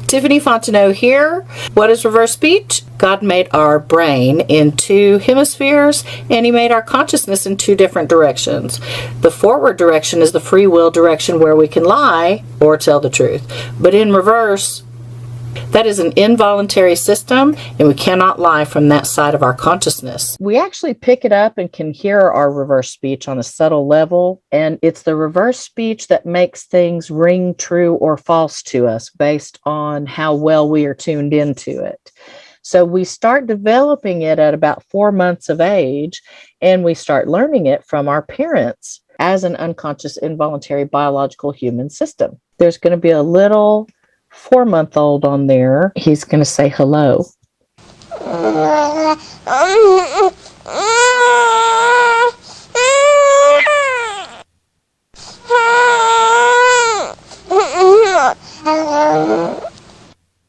Tiffany Fontenot here. What is reverse speech? God made our brain in two hemispheres, and He made our consciousness in two different directions. The forward direction is the free will direction where we can lie or tell the truth. But in reverse, that is an involuntary system, and we cannot lie from that side of our consciousness. We actually pick it up and can hear our reverse speech on a subtle level, and it's the reverse speech that makes things ring true or false to us based on how well we are tuned into it. So we start developing it at about 4 months of age, and we start learning it from our parents as an unconscious, involuntary, biological human system. There's going to be a little 4-month-old on there. He's going to say hello.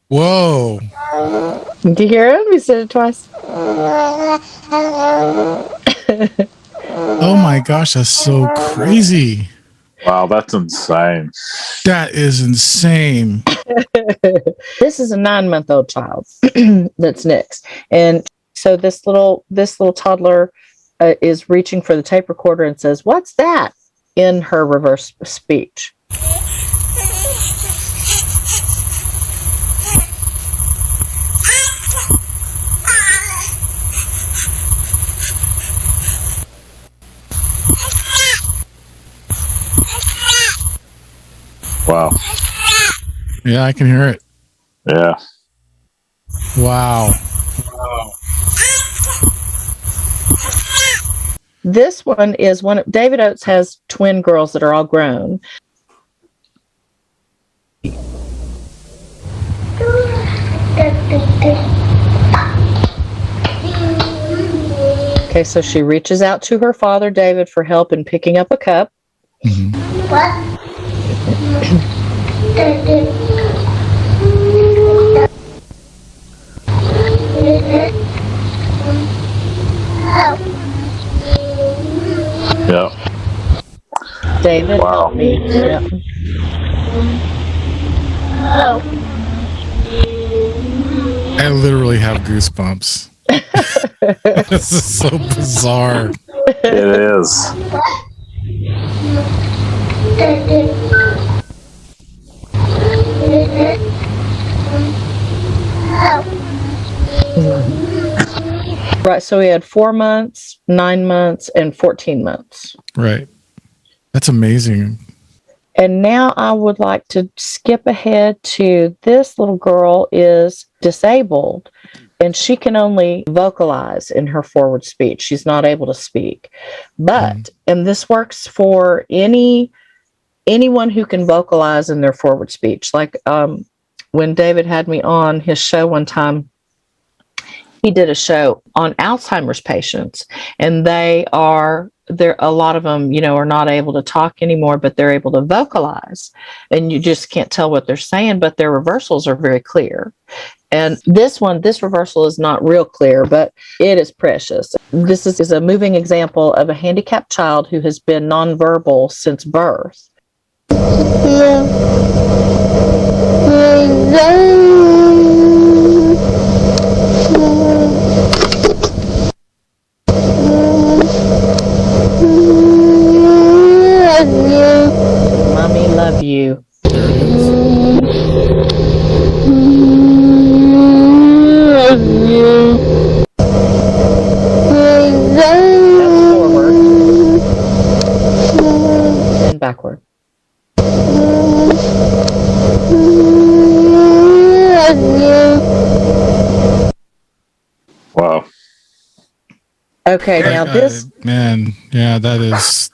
Whoa. Did you hear him? He said it twice. Oh my gosh, that's so crazy. Wow, that's insane. That is insane. This is a 9-month-old child that's next. And so this little toddler is reaching for the tape recorder and says, "What's that?" in her reverse speech. Wow. Yeah, I can hear it. Yeah. Wow. This one is one of David Oates has twin girls that are all grown. Okay, so she reaches out to her father, David, for help in picking up a cup. Mm-hmm. Yeah. David, Wow. help me. Yep. I literally have goosebumps. This is so bizarre. It is. Right, so we had 4 months, 9 months, and 14 months. Right. That's amazing. And now I would like to skip ahead to this little girl is disabled, and she can only vocalize in her forward speech. She's not able to speak. But, and this works for anyone who can vocalize in their forward speech. Like when David had me on his show one time, he did a show on Alzheimer's patients, and a lot of them, are not able to talk anymore, but they're able to vocalize, and you just can't tell what they're saying, but their reversals are very clear. And this reversal is not real clear, but it is precious. This is a moving example of a handicapped child who has been nonverbal since birth. Mommy, love you. That's forward and backward. Wow. Okay, now this man, yeah, that is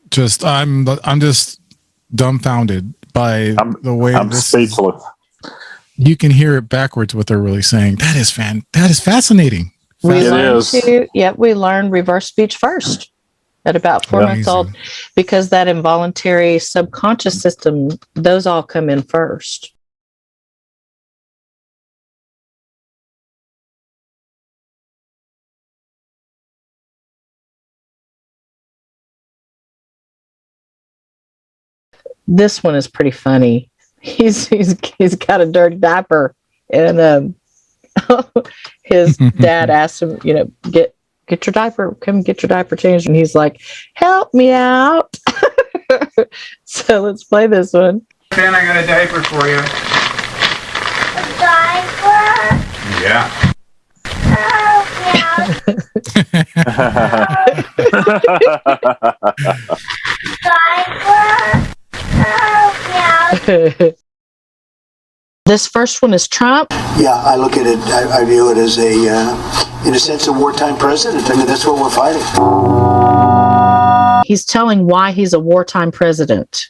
just I'm just dumbfounded by the way I'm speechless. You can hear it backwards what they're really saying. That is fascinating. We learned reverse speech first at about 4 months old, because that involuntary subconscious system, those all come in first. This one is pretty funny. He's got a dirty diaper, and his dad asked him, get your diaper, come get your diaper changed, and he's like, help me out. So let's play this one. Ben, I got a diaper for you. A diaper? Yeah. Oh, yeah. Diaper? Oh, yeah. This first one is Trump. Yeah, I look at it, I view it as in a sense, a wartime president. I mean, that's what we're fighting. He's telling why he's a wartime president.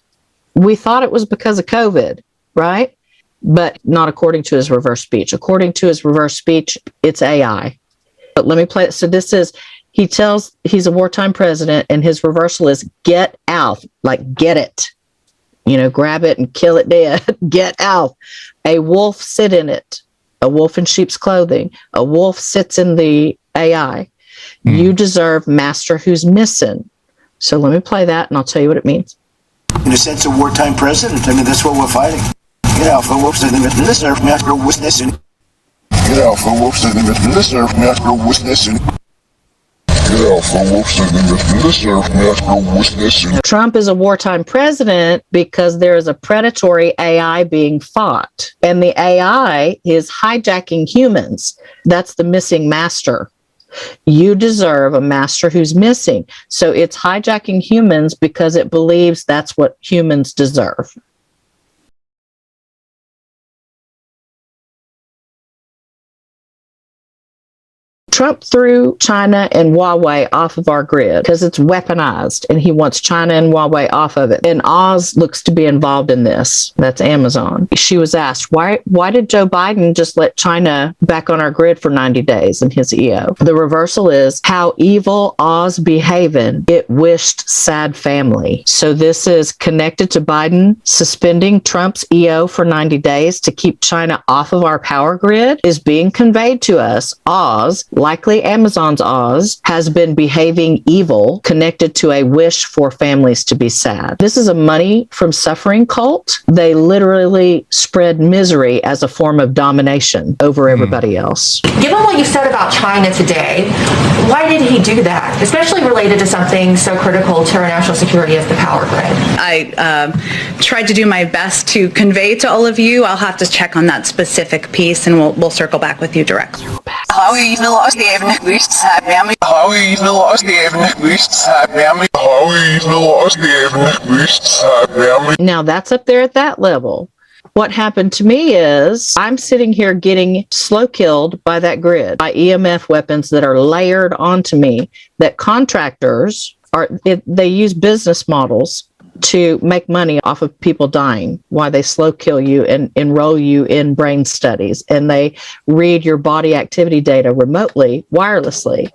We thought it was because of COVID, right? But not according to his reverse speech. According to his reverse speech, it's AI. But let me play it. So this is, he tells he's a wartime president, and his reversal is get out, like get it. Grab it and kill it dead. Get out. A wolf sit in it. A wolf in sheep's clothing. A wolf sits in the AI. You deserve master who's missing. So let me play that, and I'll tell you what it means. In a sense, a wartime president. I mean, that's what we're fighting. Get out for wolves and deserve master who's missing. Get out for wolves and deserve master who's missing. Trump is a wartime president because there is a predatory AI being fought, and the AI is hijacking humans. That's the missing master. You deserve a master who's missing. So it's hijacking humans because it believes that's what humans deserve. Trump threw China and Huawei off of our grid because it's weaponized, and he wants China and Huawei off of it. And Oz looks to be involved in this. That's Amazon. She was asked, why did Joe Biden just let China back on our grid for 90 days in his EO? The reversal is how evil Oz behaving. It wished sad family. So this is connected to Biden suspending Trump's EO for 90 days to keep China off of our power grid is being conveyed to us. Oz, likely Amazon's Oz, has been behaving evil, connected to a wish for families to be sad. This is a money from suffering cult. They literally spread misery as a form of domination over everybody else. Given what you said about China today, why did he do that, especially related to something so critical to our national security as the power grid? I tried to do my best to convey to all of you. I'll have to check on that specific piece, and we'll circle back with you directly. Now that's up there at that level. What happened to me is I'm sitting here getting slow killed by that grid, by EMF weapons that are layered onto me, that contractors they use business models to make money off of people dying, why they slow kill you and enroll you in brain studies, and they read your body activity data remotely, wirelessly.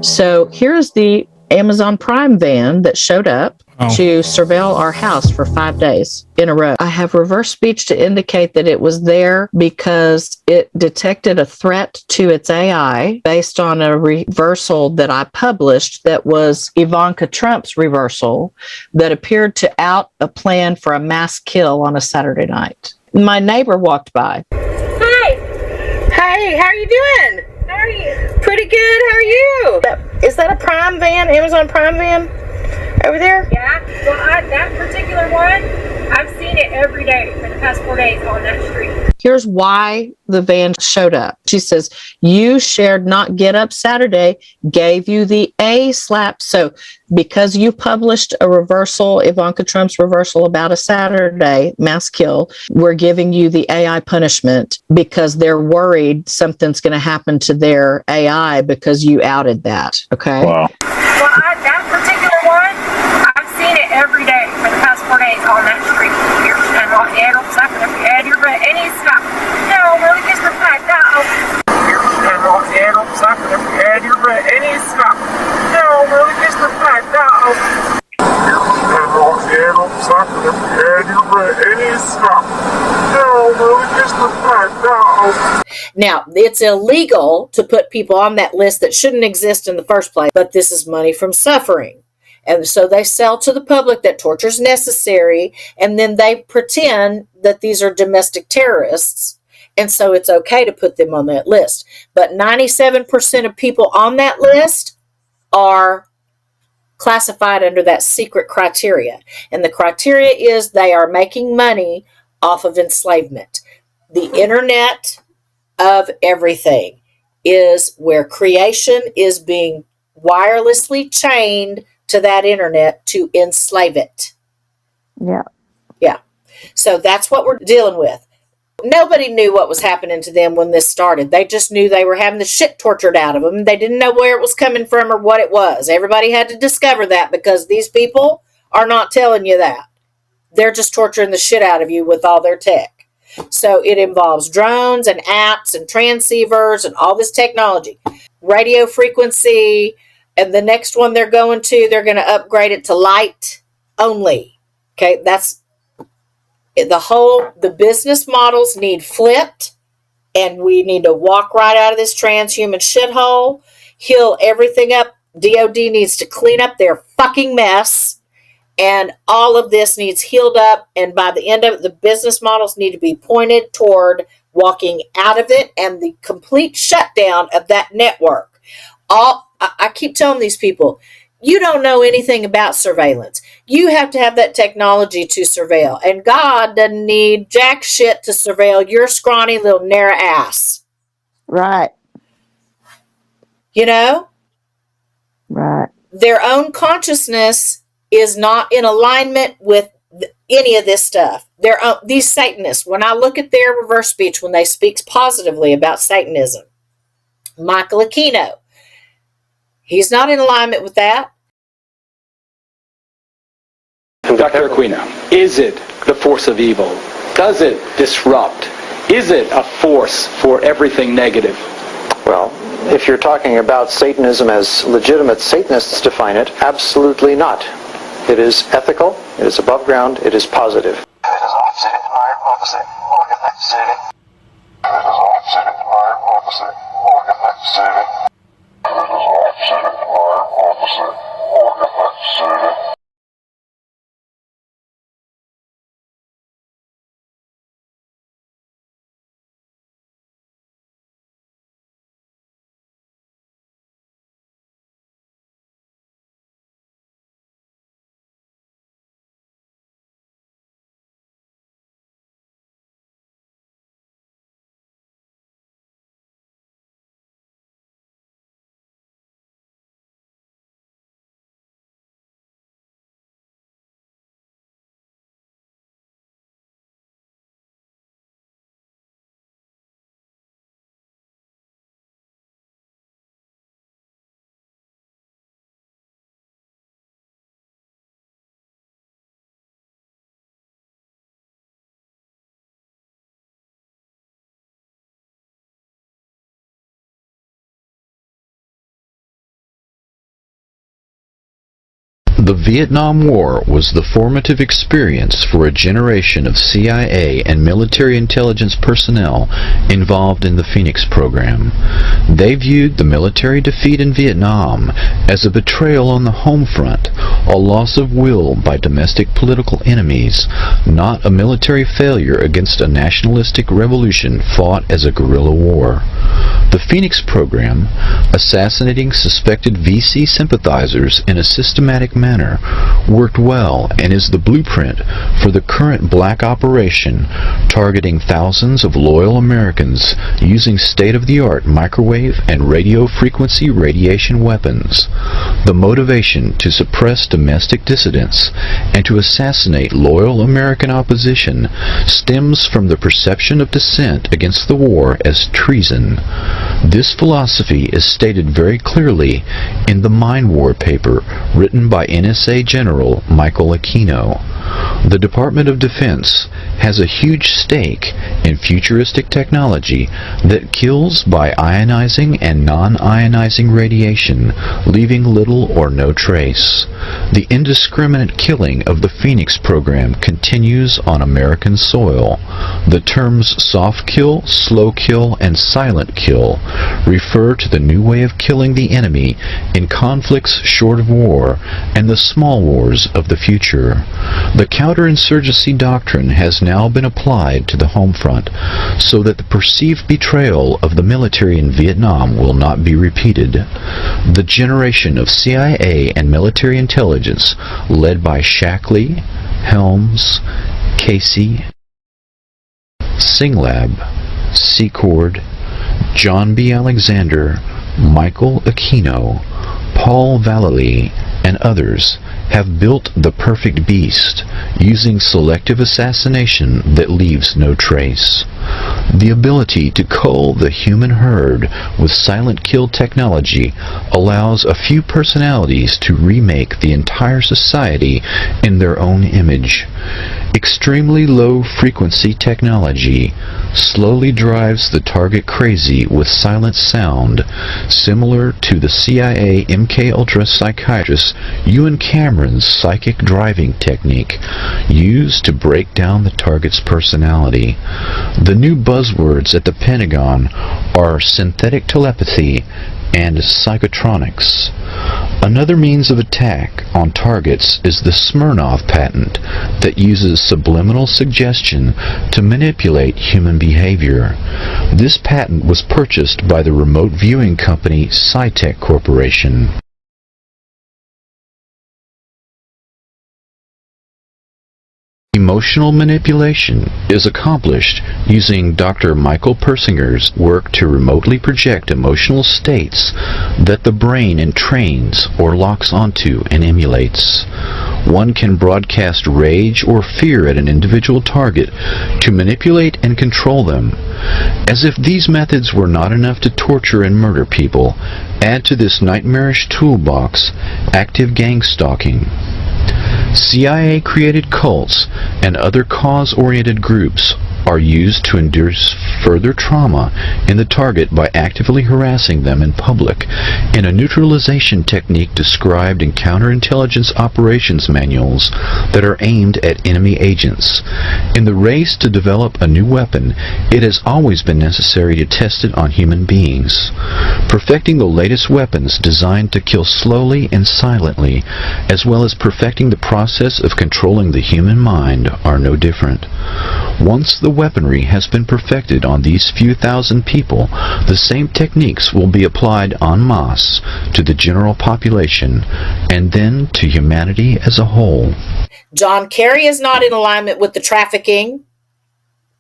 So here's the Amazon Prime van that showed up to surveil our house for 5 days in a row. I have reverse speech to indicate that it was there because it detected a threat to its AI based on a reversal that I published that was Ivanka Trump's reversal that appeared to out a plan for a mass kill on a Saturday night. My neighbor walked by. Hi. Hey, how are you doing? How are you? Pretty good. How are you? Is that a Prime van, Amazon Prime van over there? Yeah. Well, that particular one, I've seen it every day for the past 4 days on that street. Here's why the van showed up. She says, you shared Not Get Up Saturday, gave you the A slap. So because you published a reversal, Ivanka Trump's reversal about a Saturday mass kill, we're giving you the AI punishment because they're worried something's going to happen to their AI because you outed that. Okay. Wow. Well, that particular one, I've seen it every day for the past 4 days on that street. Here, and on the air, and you're but any stop. No, really, just the fact that. Here, and on the air, and you're but any stop. No, really, just the fact that. Now, it's illegal to put people on that list that shouldn't exist in the first place, but this is money from suffering. And so they sell to the public that torture is necessary, and then they pretend that these are domestic terrorists, and so it's okay to put them on that list. But 97% of people on that list are classified under that secret criteria. And the criteria is they are making money off of enslavement. The internet of everything is where creation is being wirelessly chained to that internet to enslave it. Yeah. Yeah. So that's what we're dealing with. Nobody knew what was happening to them when this started. They just knew they were having the shit tortured out of them. They didn't know where it was coming from or what it was. Everybody had to discover that because these people are not telling you that. They're just torturing the shit out of you with all their tech. So it involves drones and apps and transceivers and all this technology. Radio frequency, and the next one they're going to upgrade it to light only. Okay, that's the business models need flipped, and we need to walk right out of this transhuman shithole, heal everything up. DOD needs to clean up their fucking mess, and all of this needs healed up, and by the end of it, the business models need to be pointed toward walking out of it and the complete shutdown of that network. I keep telling these people, you don't know anything about surveillance. You have to have that technology to surveil. And God doesn't need jack shit to surveil your scrawny little narrow ass. Right. You know? Right. Their own consciousness is not in alignment with any of this stuff. These Satanists, when I look at their reverse speech, when they speak positively about Satanism, Michael Aquino, he's not in alignment with that. Dr. Aquino, is it the force of evil? Does it disrupt? Is it a force for everything negative? Well, if you're talking about Satanism as legitimate Satanists define it, absolutely not. It is ethical, it is above ground, it is positive. It is opposite, opposite, opposite. It is opposite, opposite, opposite. It is opposite, opposite, opposite. The Vietnam War was the formative experience for a generation of CIA and military intelligence personnel involved in the Phoenix program. They viewed the military defeat in Vietnam as a betrayal on the home front, a loss of will by domestic political enemies, not a military failure against a nationalistic revolution fought as a guerrilla war. The Phoenix program, assassinating suspected VC sympathizers in a systematic manner, worked well and is the blueprint for the current black operation targeting thousands of loyal Americans using state-of-the-art microwave and radio frequency radiation weapons. The motivation to suppress domestic dissidents and to assassinate loyal American opposition stems from the perception of dissent against the war as treason. This philosophy is stated very clearly in the Mind War paper written by NSA General Michael Aquino. The Department of Defense has a huge stake in futuristic technology that kills by ionizing and non-ionizing radiation, leaving little or no trace. The indiscriminate killing of the Phoenix program continues on American soil. The terms soft kill, slow kill, and silent kill refer to the new way of killing the enemy in conflicts short of war and the small wars of the future. The counterinsurgency doctrine has now been applied to the home front so that the perceived betrayal of the military in Vietnam will not be repeated. The generation of CIA and military intelligence led by Shackley, Helms, Casey, Singlab, Secord, John B. Alexander, Michael Aquino, Paul Vallely, and others have built the perfect beast using selective assassination that leaves no trace. The ability to cull the human herd with silent kill technology allows a few personalities to remake the entire society in their own image. Extremely low frequency technology slowly drives the target crazy with silent sound, similar to the CIA MKUltra psychiatrist Ewan Cameron's psychic driving technique used to break down the target's personality. The new buzzwords at the Pentagon are synthetic telepathy and psychotronics. Another means of attack on targets is the Smirnov patent that uses subliminal suggestion to manipulate human behavior. This patent was purchased by the remote viewing company SciTech Corporation. Emotional manipulation is accomplished using Dr. Michael Persinger's work to remotely project emotional states that the brain entrains or locks onto and emulates. One can broadcast rage or fear at an individual target to manipulate and control them. As if these methods were not enough to torture and murder people, add to this nightmarish toolbox active gang stalking. CIA-created cults and other cause-oriented groups are used to induce further trauma in the target by actively harassing them in public in a neutralization technique described in counterintelligence operations manuals that are aimed at enemy agents. In the race to develop a new weapon, it has always been necessary to test it on human beings. Perfecting the latest weapons designed to kill slowly and silently, as well as perfecting the process of controlling the human mind, are no different. Once the weaponry has been perfected on these few thousand people, the same techniques will be applied en masse to the general population and then to humanity as a whole. John Kerry is not in alignment with the trafficking.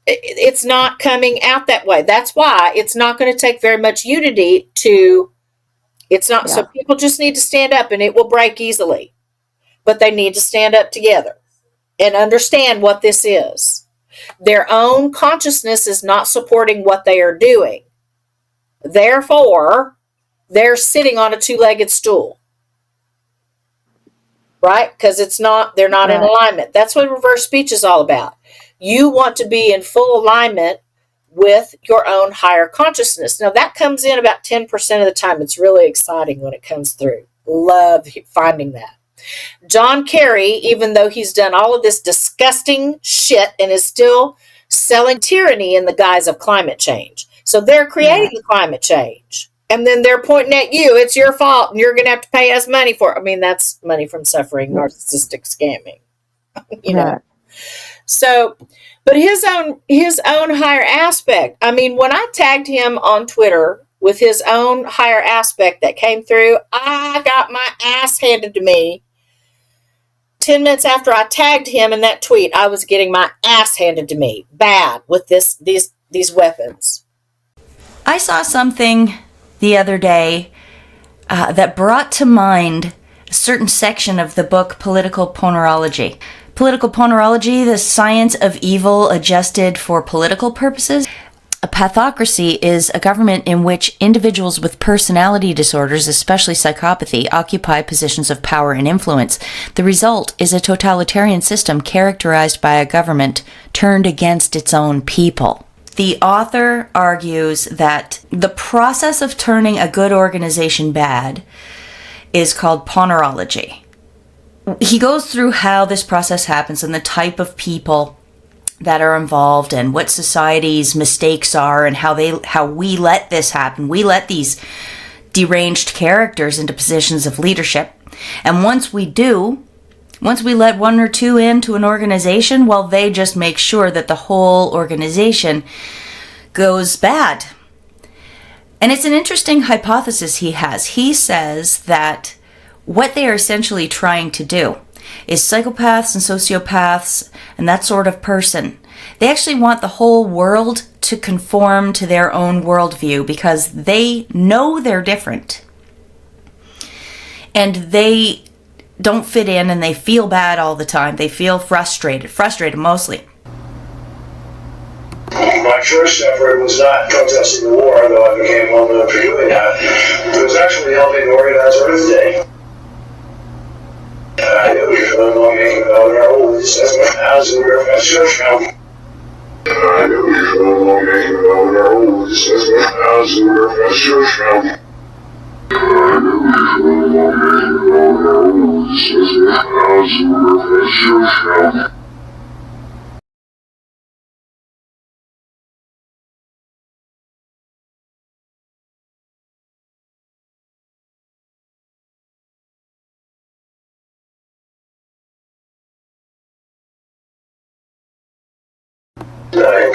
It's not coming out that way. That's why it's not going to take very much unity to, it's not, so people just need to stand up and it will break easily. But they need to stand up together and understand what this is. Their own consciousness is not supporting what they are doing. Therefore, they're sitting on a two-legged stool. Right? Because they're not in alignment. That's what reverse speech is all about. You want to be in full alignment with your own higher consciousness. Now, that comes in about 10% of the time. It's really exciting when it comes through. Love finding that. John Kerry, even though he's done all of this disgusting shit and is still selling tyranny in the guise of climate change. So they're creating the climate change. And then they're pointing at you. It's your fault and you're going to have to pay us money for it. I mean, that's money from suffering, narcissistic scamming. You know. So, but his own higher aspect. I mean, when I tagged him on Twitter with his own higher aspect that came through, I got my ass handed to me. 10 minutes after I tagged him in that tweet, I was getting my ass handed to me bad with these weapons. I saw something the other day that brought to mind a certain section of the book Political Ponerology. Political Ponerology, the science of evil adjusted for political purposes. A pathocracy is a government in which individuals with personality disorders, especially psychopathy, occupy positions of power and influence. The result is a totalitarian system characterized by a government turned against its own people. The author argues that the process of turning a good organization bad is called ponerology. he goes through how this process happens and the type of people that are involved and what society's mistakes are and how we let this happen. We let these deranged characters into positions of leadership. And once we let one or two into an organization, well, they just make sure that the whole organization goes bad. And it's an interesting hypothesis he has. He says that what they are essentially trying to do is psychopaths and sociopaths and that sort of person. They actually want the whole world to conform to their own worldview because they know they're different. And they don't fit in and they feel bad all the time. They feel frustrated mostly. My first effort was not protesting the war, though I became well known for doing that. It was actually helping organize Earth Day. I knew we were long making about our old assessment as we were at church now. I knew we were long making about our old assessment as we were at church now. I knew we were long making about our old assessment as we were at church now.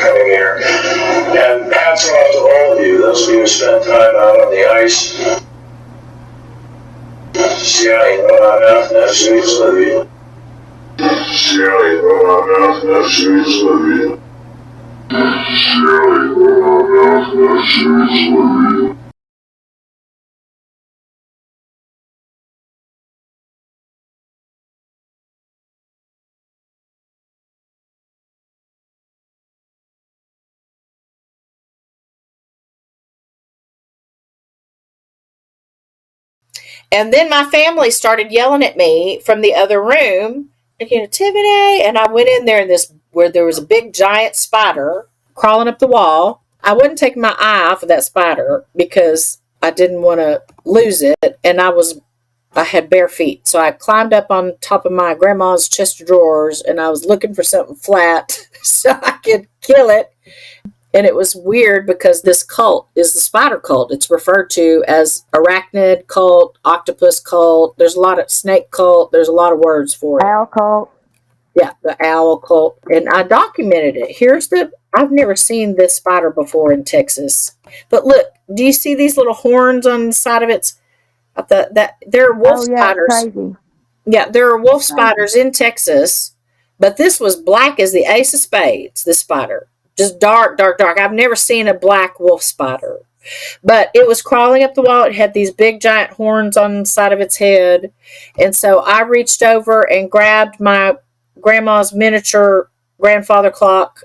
Coming here. And hats off to all of you, those of you who spent time out on the ice. And then my family started yelling at me from the other room, Tiffany, and I went in there where there was a big giant spider crawling up the wall. I wouldn't take my eye off of that spider because I didn't want to lose it, and I had bare feet. So I climbed up on top of my grandma's chest of drawers, and I was looking for something flat so I could kill it. And it was weird because this cult is the spider cult. It's referred to as arachnid cult, octopus cult. There's a lot of snake cult. There's a lot of words for it. Owl cult. Yeah, the owl cult. And I documented it. I've never seen this spider before in Texas. But look, do you see these little horns on the side of its? There are wolf spiders. Crazy. Yeah, there are wolf spiders in Texas. But this was black as the ace of spades, this spider. Just dark, dark, dark. I've never seen a black wolf spider. But it was crawling up the wall. It had these big giant horns on the side of its head. And so I reached over and grabbed my grandma's miniature grandfather clock.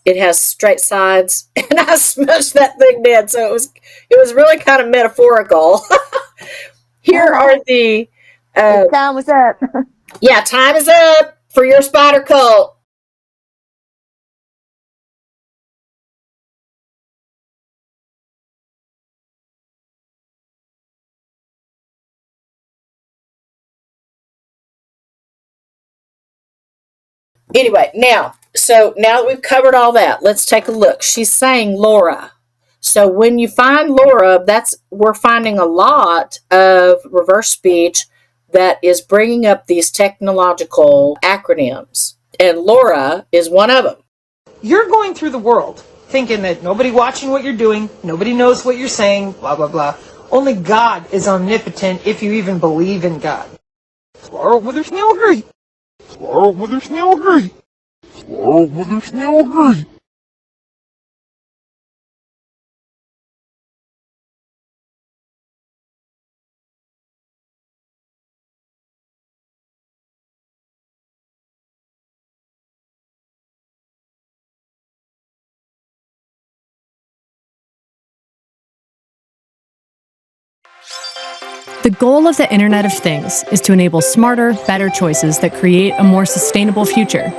It has straight sides. And I smushed that thing dead. So it was really kind of metaphorical. Here are the... time was up. Yeah, time is up for your spider cult. Anyway, now that we've covered all that, let's take a look. She's saying Laura. So when you find Laura, we're finding a lot of reverse speech that is bringing up these technological acronyms. And Laura is one of them. You're going through the world thinking that nobody watching what you're doing, nobody knows what you're saying, blah, blah, blah. Only God is omnipotent if you even believe in God. Laura with snail hurry. Laura with snail hurry. Laura with snail hurry. The goal of the Internet of Things is to enable smarter, better choices that create a more sustainable future.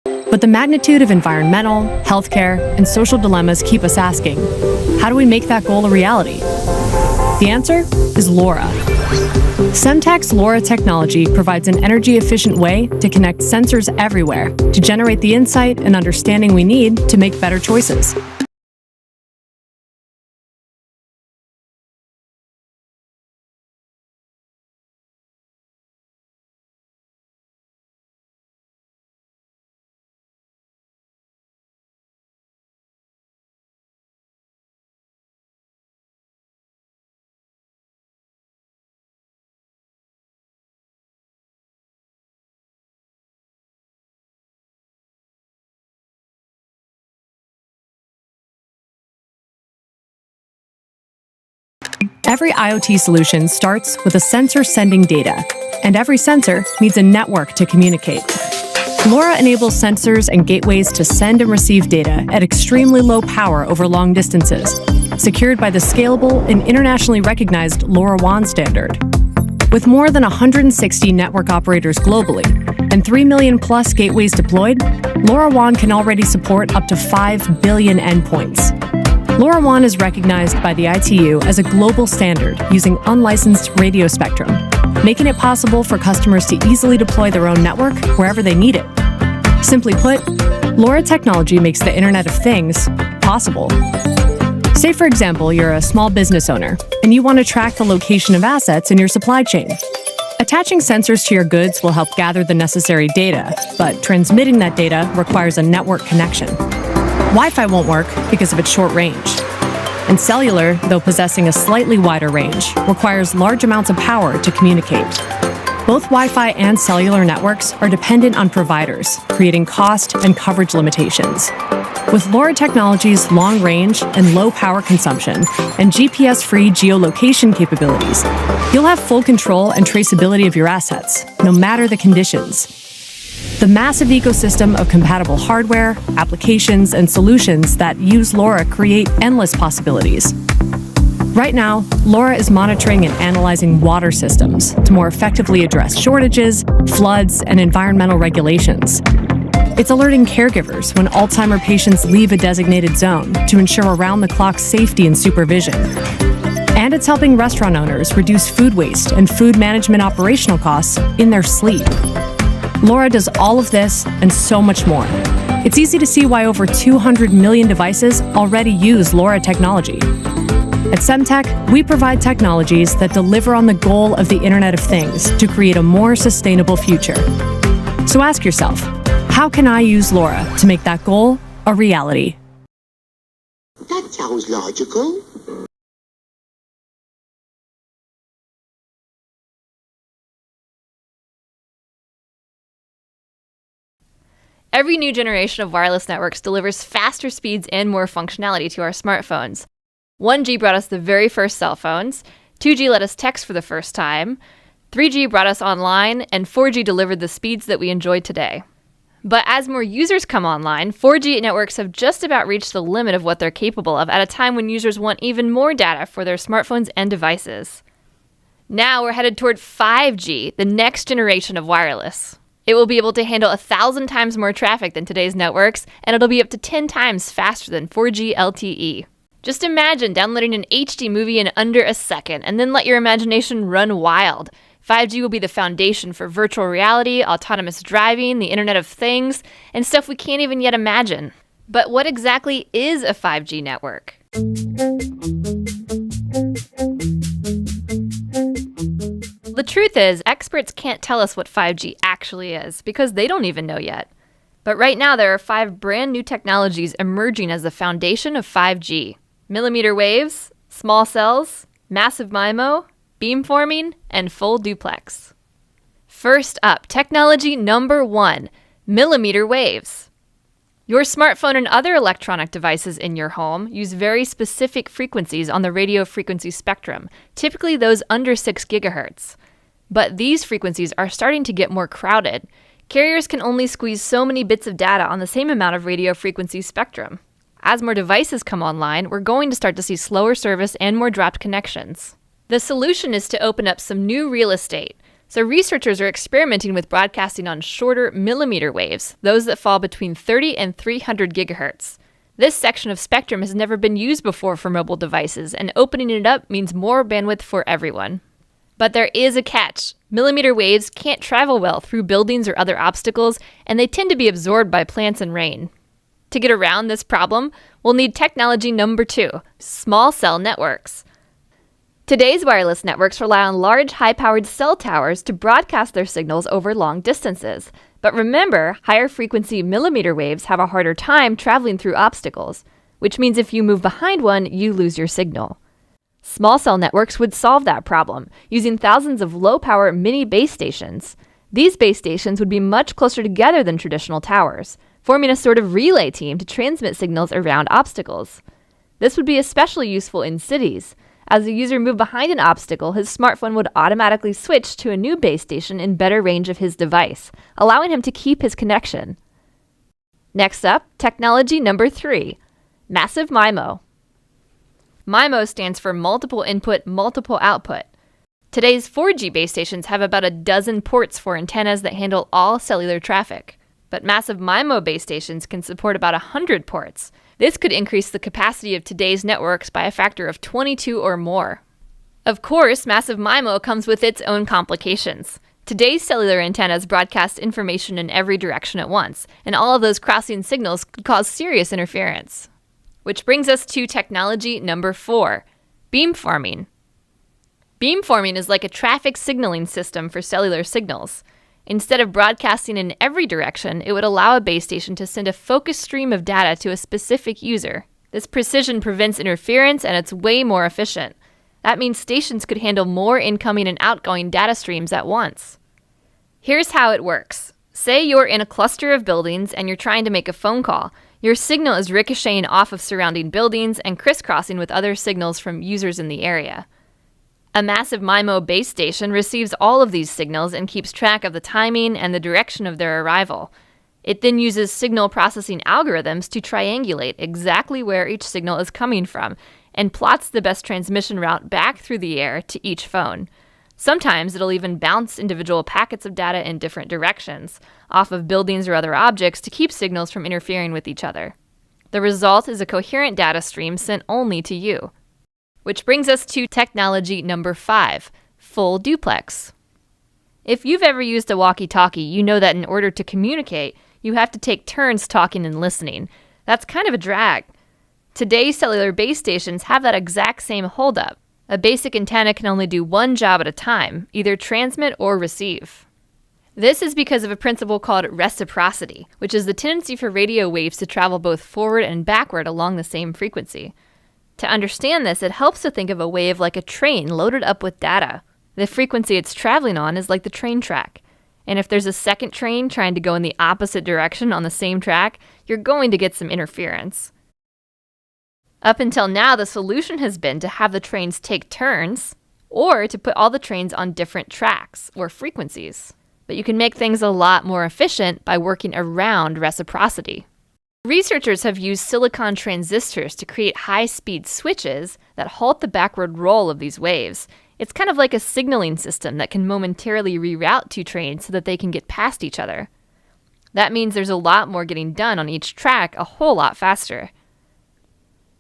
But the magnitude of environmental, healthcare, and social dilemmas keep us asking, how do we make that goal a reality? The answer is LoRa. Semtech's LoRa technology provides an energy-efficient way to connect sensors everywhere to generate the insight and understanding we need to make better choices. Every IoT solution starts with a sensor sending data, and every sensor needs a network to communicate. LoRa enables sensors and gateways to send and receive data at extremely low power over long distances, secured by the scalable and internationally recognized LoRaWAN standard. With more than 160 network operators globally and 3 million plus gateways deployed, LoRaWAN can already support up to 5 billion endpoints. LoRaWAN is recognized by the ITU as a global standard using unlicensed radio spectrum, making it possible for customers to easily deploy their own network wherever they need it. Simply put, LoRa technology makes the Internet of Things possible. Say, for example, you're a small business owner and you want to track the location of assets in your supply chain. Attaching sensors to your goods will help gather the necessary data, but transmitting that data requires a network connection. Wi-Fi won't work because of its short range. And cellular, though possessing a slightly wider range, requires large amounts of power to communicate. Both Wi-Fi and cellular networks are dependent on providers, creating cost and coverage limitations. With LoRa Technology's long range and low power consumption and GPS-free geolocation capabilities, you'll have full control and traceability of your assets, no matter the conditions. The massive ecosystem of compatible hardware, applications, and solutions that use LoRa create endless possibilities. Right now, LoRa is monitoring and analyzing water systems to more effectively address shortages, floods, and environmental regulations. It's alerting caregivers when Alzheimer patients leave a designated zone to ensure around-the-clock safety and supervision. And it's helping restaurant owners reduce food waste and food management operational costs in their sleep. LoRa does all of this and so much more. It's easy to see why over 200 million devices already use LoRa technology. At Semtech, we provide technologies that deliver on the goal of the Internet of Things to create a more sustainable future. So ask yourself, how can I use LoRa to make that goal a reality? That sounds logical. Every new generation of wireless networks delivers faster speeds and more functionality to our smartphones. 1G brought us the very first cell phones, 2G let us text for the first time, 3G brought us online, and 4G delivered the speeds that we enjoy today. But as more users come online, 4G networks have just about reached the limit of what they're capable of at a time when users want even more data for their smartphones and devices. Now we're headed toward 5G, the next generation of wireless. It will be able to handle 1,000 times more traffic than today's networks, and it'll be up to 10 times faster than 4G LTE. Just imagine downloading an HD movie in under a second, and then let your imagination run wild. 5G will be the foundation for virtual reality, autonomous driving, the Internet of Things, and stuff we can't even yet imagine. But what exactly is a 5G network? The truth is, experts can't tell us what 5G actually is, because they don't even know yet. But right now, there are 5 brand new technologies emerging as the foundation of 5G. Millimeter waves, small cells, massive MIMO, beamforming, and full duplex. First up, technology number 1, millimeter waves. Your smartphone and other electronic devices in your home use very specific frequencies on the radio frequency spectrum, typically those under 6 gigahertz. But these frequencies are starting to get more crowded. Carriers can only squeeze so many bits of data on the same amount of radio frequency spectrum. As more devices come online, we're going to start to see slower service and more dropped connections. The solution is to open up some new real estate. So researchers are experimenting with broadcasting on shorter millimeter waves, those that fall between 30 and 300 gigahertz. This section of spectrum has never been used before for mobile devices, and opening it up means more bandwidth for everyone. But there is a catch. Millimeter waves can't travel well through buildings or other obstacles, and they tend to be absorbed by plants and rain. To get around this problem, we'll need technology number 2, small cell networks. Today's wireless networks rely on large, high-powered cell towers to broadcast their signals over long distances. But remember, higher frequency millimeter waves have a harder time traveling through obstacles, which means if you move behind one, you lose your signal. Small cell networks would solve that problem, using thousands of low-power mini base stations. These base stations would be much closer together than traditional towers, forming a sort of relay team to transmit signals around obstacles. This would be especially useful in cities. As a user moved behind an obstacle, his smartphone would automatically switch to a new base station in better range of his device, allowing him to keep his connection. Next up, technology number 3, massive MIMO. MIMO stands for multiple input, multiple output. Today's 4G base stations have about a dozen ports for antennas that handle all cellular traffic. But massive MIMO base stations can support about 100 ports. This could increase the capacity of today's networks by a factor of 22 or more. Of course, massive MIMO comes with its own complications. Today's cellular antennas broadcast information in every direction at once, and all of those crossing signals could cause serious interference. Which brings us to technology number 4, beamforming. Beamforming is like a traffic signaling system for cellular signals. Instead of broadcasting in every direction, it would allow a base station to send a focused stream of data to a specific user. This precision prevents interference, and it's way more efficient. That means stations could handle more incoming and outgoing data streams at once. Here's how it works. Say you're in a cluster of buildings and you're trying to make a phone call. Your signal is ricocheting off of surrounding buildings and crisscrossing with other signals from users in the area. A massive MIMO base station receives all of these signals and keeps track of the timing and the direction of their arrival. It then uses signal processing algorithms to triangulate exactly where each signal is coming from and plots the best transmission route back through the air to each phone. Sometimes it'll even bounce individual packets of data in different directions, off of buildings or other objects to keep signals from interfering with each other. The result is a coherent data stream sent only to you. Which brings us to technology number 5, full duplex. If you've ever used a walkie-talkie, you know that in order to communicate, you have to take turns talking and listening. That's kind of a drag. Today's cellular base stations have that exact same holdup. A basic antenna can only do one job at a time, either transmit or receive. This is because of a principle called reciprocity, which is the tendency for radio waves to travel both forward and backward along the same frequency. To understand this, it helps to think of a wave like a train loaded up with data. The frequency it's traveling on is like the train track. And if there's a second train trying to go in the opposite direction on the same track, you're going to get some interference. Up until now, the solution has been to have the trains take turns, or to put all the trains on different tracks or frequencies. But you can make things a lot more efficient by working around reciprocity. Researchers have used silicon transistors to create high-speed switches that halt the backward roll of these waves. It's kind of like a signaling system that can momentarily reroute two trains so that they can get past each other. That means there's a lot more getting done on each track a whole lot faster.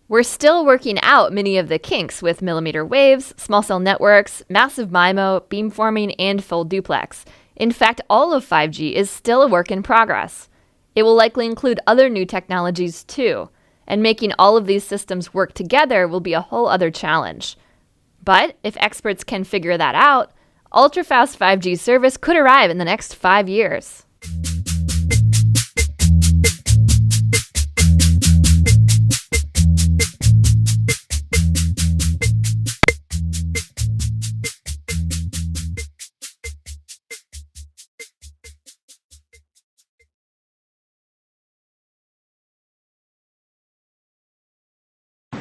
We're still working out many of the kinks with millimeter waves, small cell networks, massive MIMO, beamforming, and full duplex. In fact, all of 5G is still a work in progress. It will likely include other new technologies too, and making all of these systems work together will be a whole other challenge. But if experts can figure that out, ultra-fast 5G service could arrive in the next 5 years.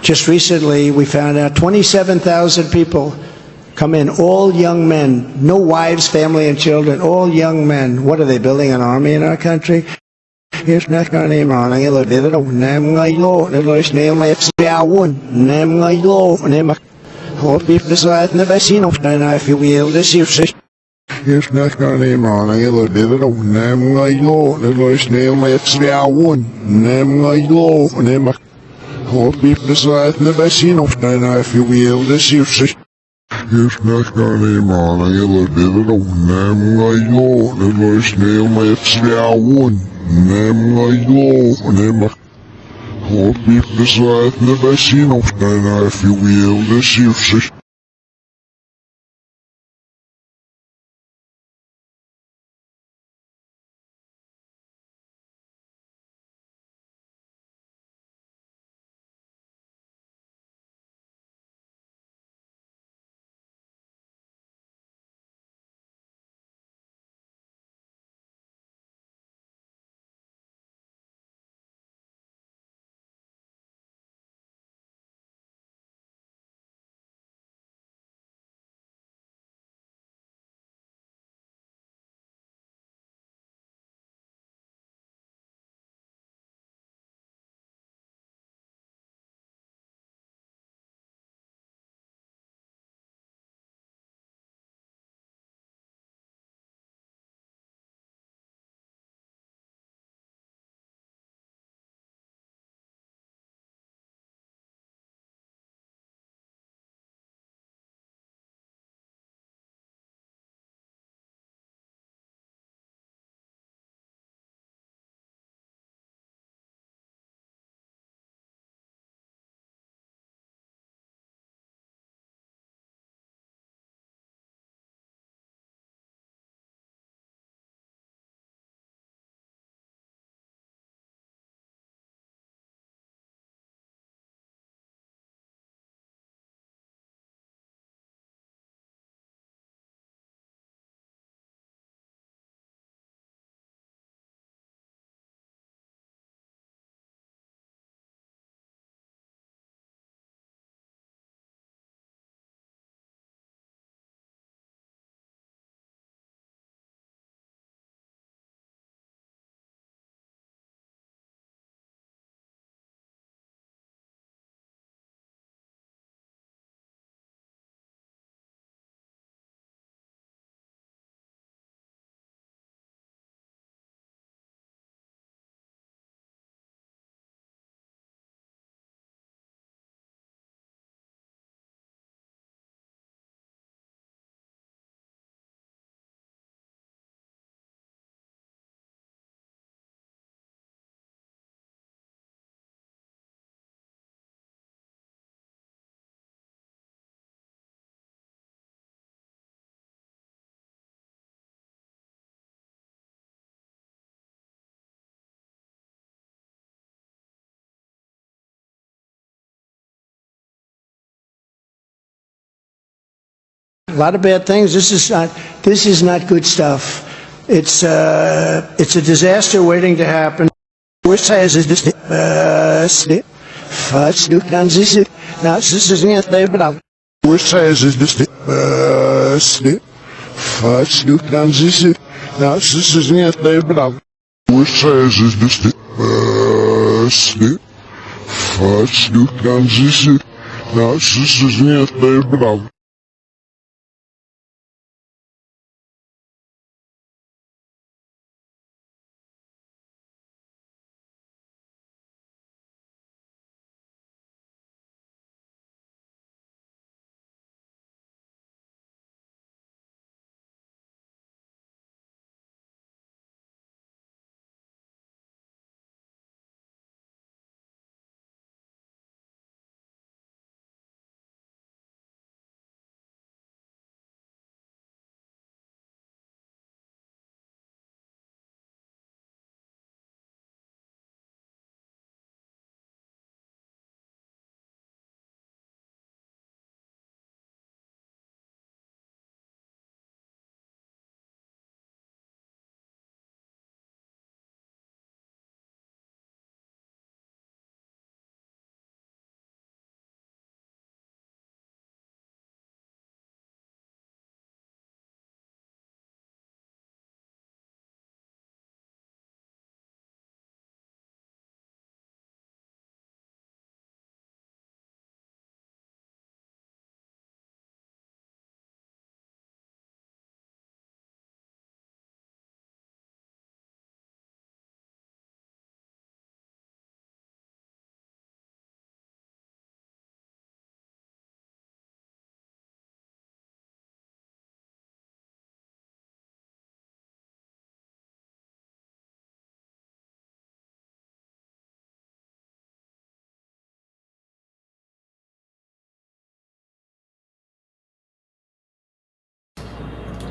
Just recently, we found out 27,000 people come in, all young men, no wives, family, and children, all young men. What are they, building an army in our country? Here's not going to wrong. I love it. Nam ngay lo, the Lord's name left one. Nam ngay lo, name. Hold beef the side, never seen of the knife, you will this year. Here's not going to wrong. I love it. Nam ngay lo, the Lord's name left one. Nam ngay lo, name. Hobby besluitende bij sin of daarna veel de sirse. Is net kan man en je dit ook neem ga jo, dat is neem met sjouwen. Neem ga jo, neem Hobby besluitende bij sin of daarna veel de sirse. A lot of bad things. This is not good stuff. It's a disaster waiting to happen. Which says is this fudge do this now this is not there but which says is this fudge do this now this is not there but which says is this fudge do this now this is not there but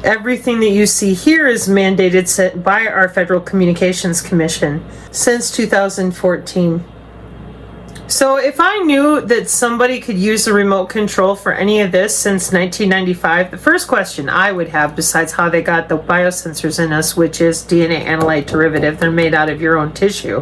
Everything that you see here is mandated by our Federal Communications Commission since 2014. So if I knew that somebody could use the remote control for any of this since 1995, the first question I would have, besides how they got the biosensors in us, which is DNA analyte derivative, they're made out of your own tissue.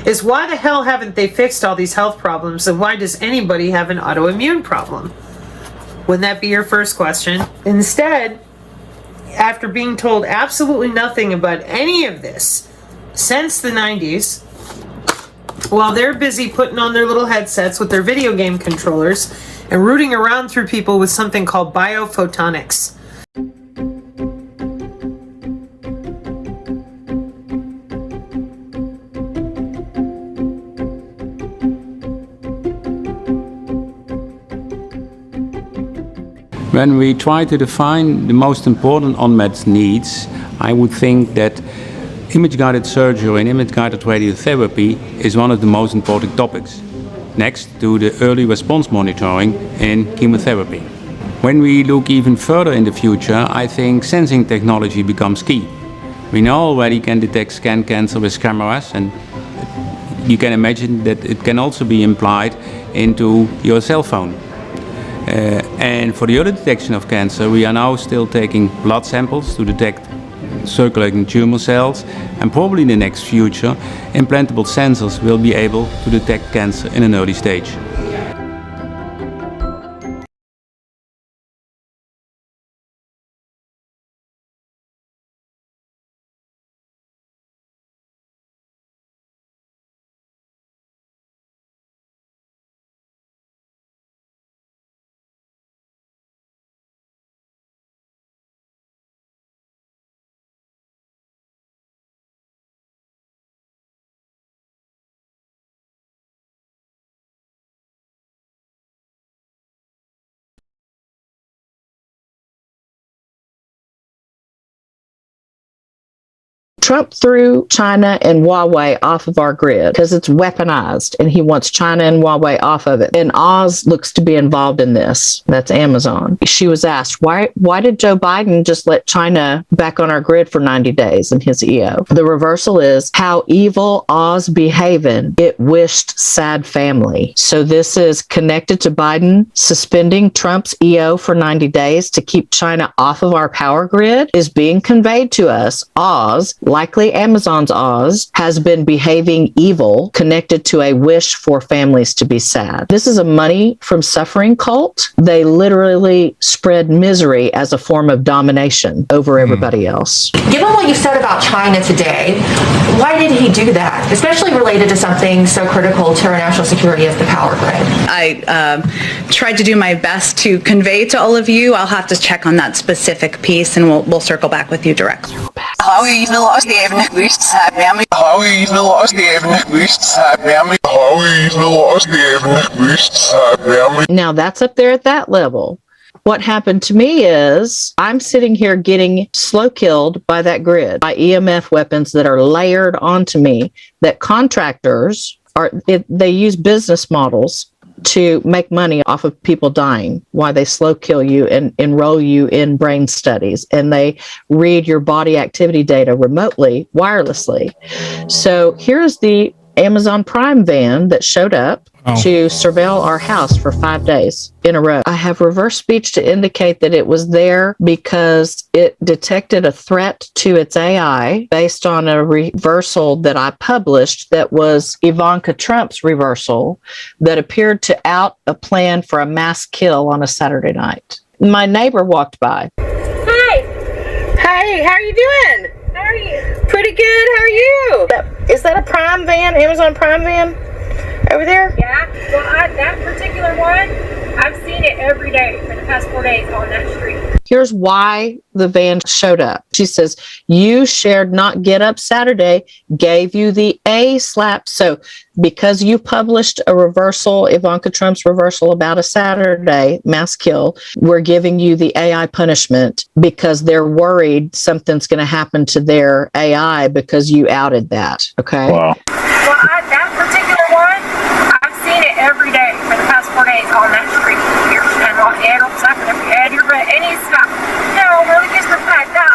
Is why the hell haven't they fixed all these health problems, and why does anybody have an autoimmune problem? Wouldn't that be your first question? Instead, after being told absolutely nothing about any of this since the 90s, while they're busy putting on their little headsets with their video game controllers and rooting around through people with something called biophotonics. When we try to define the most important unmet needs, I would think that image-guided surgery and image-guided radiotherapy is one of the most important topics, next to the early response monitoring in chemotherapy. When we look even further in the future, I think sensing technology becomes key. We now already can detect scan cancer with cameras, and you can imagine that it can also be implied into your cell phone. And for the early detection of cancer, we are now still taking blood samples to detect circulating tumor cells, and probably in the next future, implantable sensors will be able to detect cancer in an early stage. Trump threw China and Huawei off of our grid because it's weaponized, and he wants China and Huawei off of it. And Oz looks to be involved in this. That's Amazon. She was asked, why did Joe Biden just let China back on our grid for 90 days in his EO? The reversal is how evil Oz behaving. It wished sad family. So this is connected to Biden suspending Trump's EO for 90 days to keep China off of our power grid is being conveyed to us. Oz, likely Amazon's Oz, has been behaving evil, connected to a wish for families to be sad. This is a money from suffering cult. They literally spread misery as a form of domination over everybody else. Given what you said about China today, why did he do that, especially related to something so critical to our national security as the power grid? I tried to do my best to convey to all of you. I'll have to check on that specific piece, and we'll circle back with you directly. Now that's up there at that level. What happened to me is I'm sitting here getting slow killed by that grid, by EMF weapons that are layered onto me, that contractors they use business models to make money off of people dying, why they slow kill you and enroll you in brain studies, and they read your body activity data remotely, wirelessly. So here's the Amazon Prime van that showed up to surveil our house for 5 days in a row. I have reverse speech to indicate that it was there because it detected a threat to its AI based on a reversal that I published that was Ivanka Trump's reversal that appeared to out a plan for a mass kill on a Saturday night. My neighbor walked by. Hi. Hey, how are you doing? How are you? Pretty good. How are you? Is that a Prime van, Amazon Prime van over there? Yeah. Well, that particular one, I've seen it every day for the past 4 days on that street. Here's why the van showed up. She says, you shared not get up Saturday, gave you the A slap. So because you published a reversal, Ivanka Trump's reversal about a Saturday mass kill, we're giving you the AI punishment because they're worried something's going to happen to their AI because you outed that. Okay. Wow. Well, that particular one, I've seen it every day for the past 4 days on that street here. And it'll suck it if you add your butt any stop. No, really just the fact that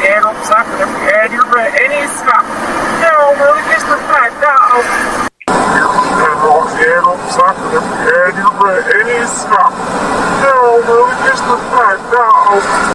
it'll suck it if you add your butt any stop. No, really just the fact that it'll suck it if you add your butt any stop. No, really just the fact that.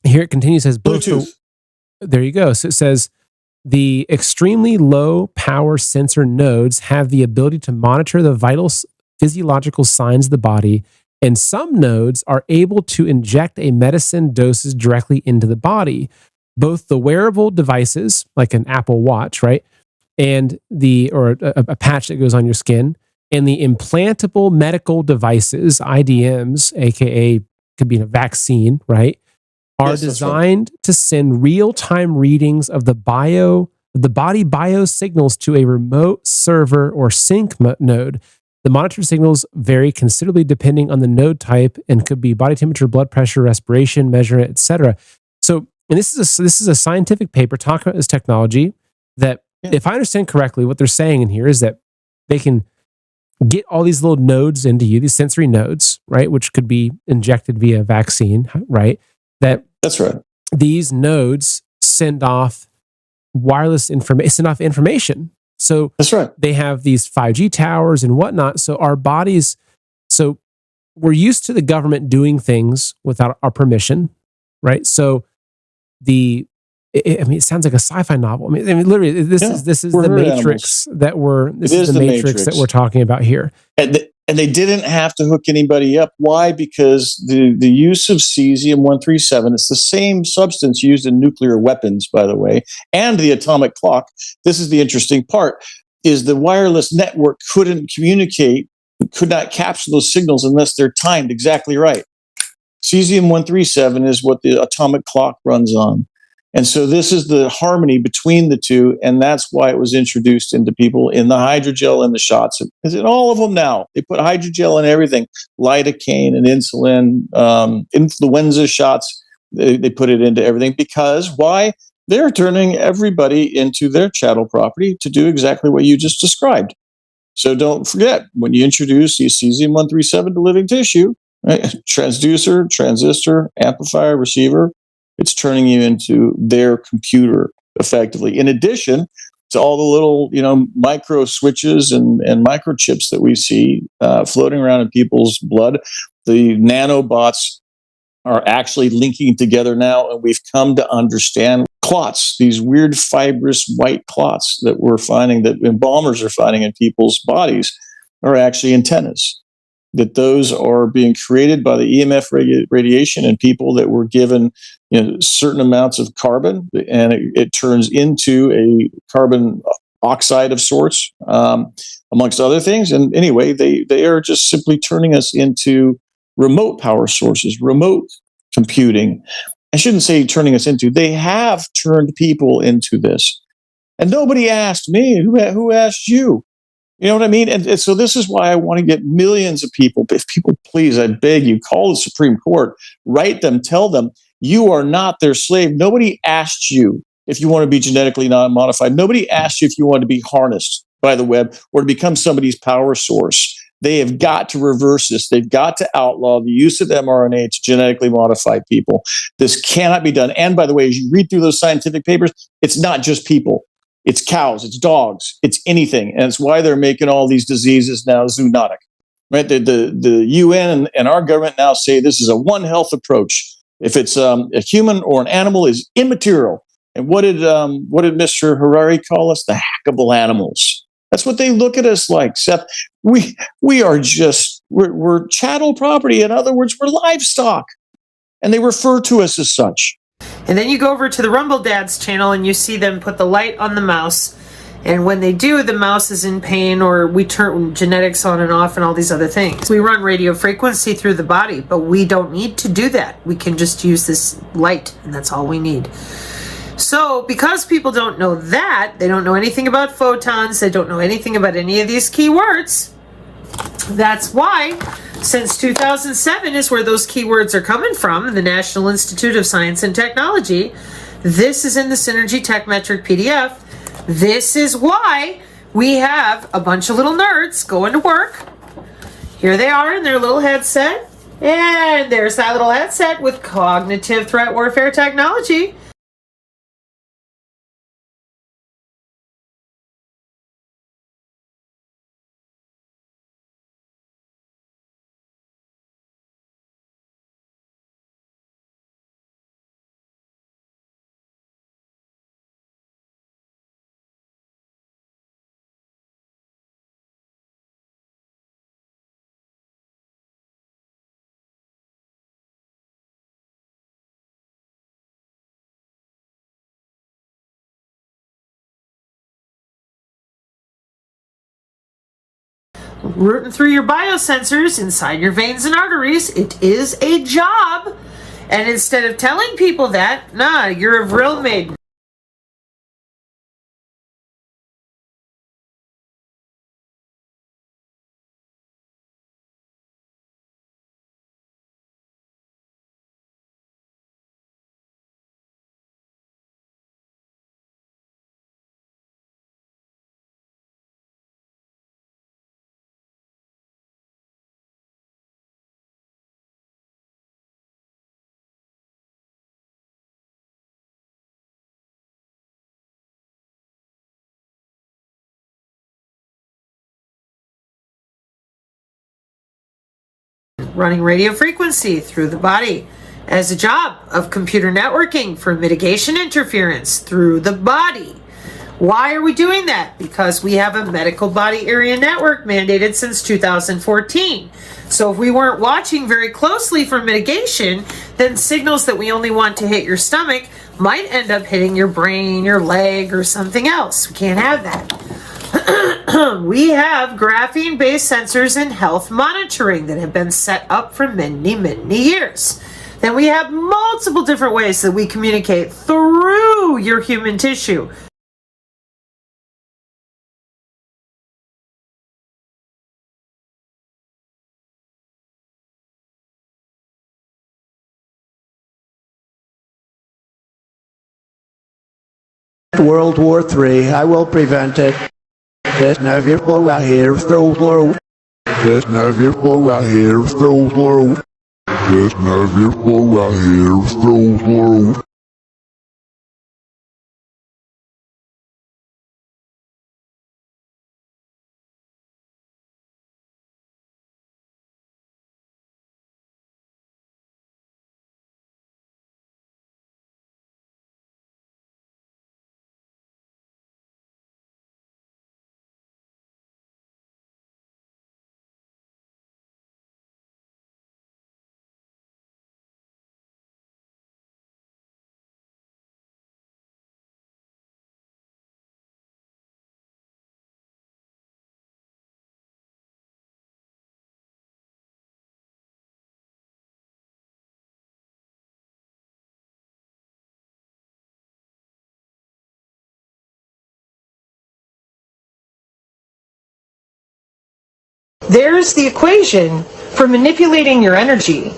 Here it continues, says both. There you go. So it says the extremely low power sensor nodes have the ability to monitor the vital physiological signs of the body, and some nodes are able to inject a medicine doses directly into the body. Both the wearable devices, like an Apple Watch, right, and a patch that goes on your skin, and the implantable medical devices, IDMs, aka could be a vaccine, right, are designed to send real-time readings of the body biosignals to a remote server or sync node. The monitored signals vary considerably depending on the node type and could be body temperature, blood pressure, respiration, measurement, etc. So, and this is a scientific paper talking about this technology that, if I understand correctly, what they're saying in here is that they can get all these little nodes into you, these sensory nodes, right, which could be injected via vaccine, right? That's right. These nodes send off wireless information, send off information. So that's right. They have these 5G towers and whatnot. So our bodies, so we're used to the government doing things without our permission, right? So it sounds like a sci-fi novel. I mean literally, this is the Matrix that we're talking about here. And they didn't have to hook anybody up. Why? Because the use of cesium-137, it's the same substance used in nuclear weapons, by the way, and the atomic clock. This is the interesting part, is the wireless network couldn't communicate, could not capture those signals unless they're timed exactly right. Cesium-137 is what the atomic clock runs on. And so this is the harmony between the two, and that's why it was introduced into people in the hydrogel and the shots. Because in all of them now, they put hydrogel in everything, lidocaine and insulin, influenza shots. They put it into everything because why? They're turning everybody into their chattel property to do exactly what you just described. So don't forget, when you introduce the cesium-137 to living tissue, right, transducer, transistor, amplifier, receiver, it's turning you into their computer effectively. In addition to all the little, micro switches and microchips that we see floating around in people's blood, the nanobots are actually linking together now, and we've come to understand clots, these weird fibrous white clots that we're finding, that embalmers are finding in people's bodies, are actually antennas. That those are being created by the EMF radiation in people that were given certain amounts of carbon, and it turns into a carbon oxide of sorts, amongst other things. And anyway, they are just simply turning us into remote power sources, remote computing. I shouldn't say turning us into, they have turned people into this. And nobody asked me. Who asked you? You know what I mean? And so this is why I want to get millions of people. If people, please, I beg you, call the Supreme Court, write them, tell them you are not their slave. Nobody asked you if you want to be genetically non-modified. Nobody asked you if you want to be harnessed by the web or to become somebody's power source. They have got to reverse this. They've got to outlaw the use of mRNA to genetically modify people. This cannot be done. And by the way, as you read through those scientific papers, it's not just people. It's cows, it's dogs, it's anything. And it's why they're making all these diseases now zoonotic. Right? The UN and our government now say this is a One Health approach. If it's a human or an animal is immaterial. And what did Mr. Harari call us? The hackable animals. That's what they look at us like. Seth, we are just, we're chattel property. In other words, we're livestock. And they refer to us as such. And then you go over to the Rumble Dads channel and you see them put the light on the mouse. And when they do, the mouse is in pain, or we turn genetics on and off and all these other things. We run radio frequency through the body, but we don't need to do that. We can just use this light, and that's all we need. So because people don't know that, they don't know anything about photons, they don't know anything about any of these keywords, that's why since 2007 is where those keywords are coming from, the National Institute of Science and Technology. This is in the Synergy Tech Metric PDF. This is why we have a bunch of little nerds going to work. Here they are in their little headset. And there's that little headset with cognitive threat warfare technology. Rooting through your biosensors inside your veins and arteries. It is a job. And instead of telling people that, nah, you're a vril maiden. Running radio frequency through the body as a job of computer networking for mitigation interference through the body. Why are we doing that? Because we have a medical body area network mandated since 2014. So if we weren't watching very closely for mitigation, then signals that we only want to hit your stomach might end up hitting your brain, your leg, or something else. We can't have that. We have graphene-based sensors in health monitoring that have been set up for many, many years. Then we have multiple different ways that we communicate through to your human tissue. World War III. I will prevent it. There's no people out here through blue. There's no people out here through blue. There's no people out here through blue. There's the equation for manipulating your energy.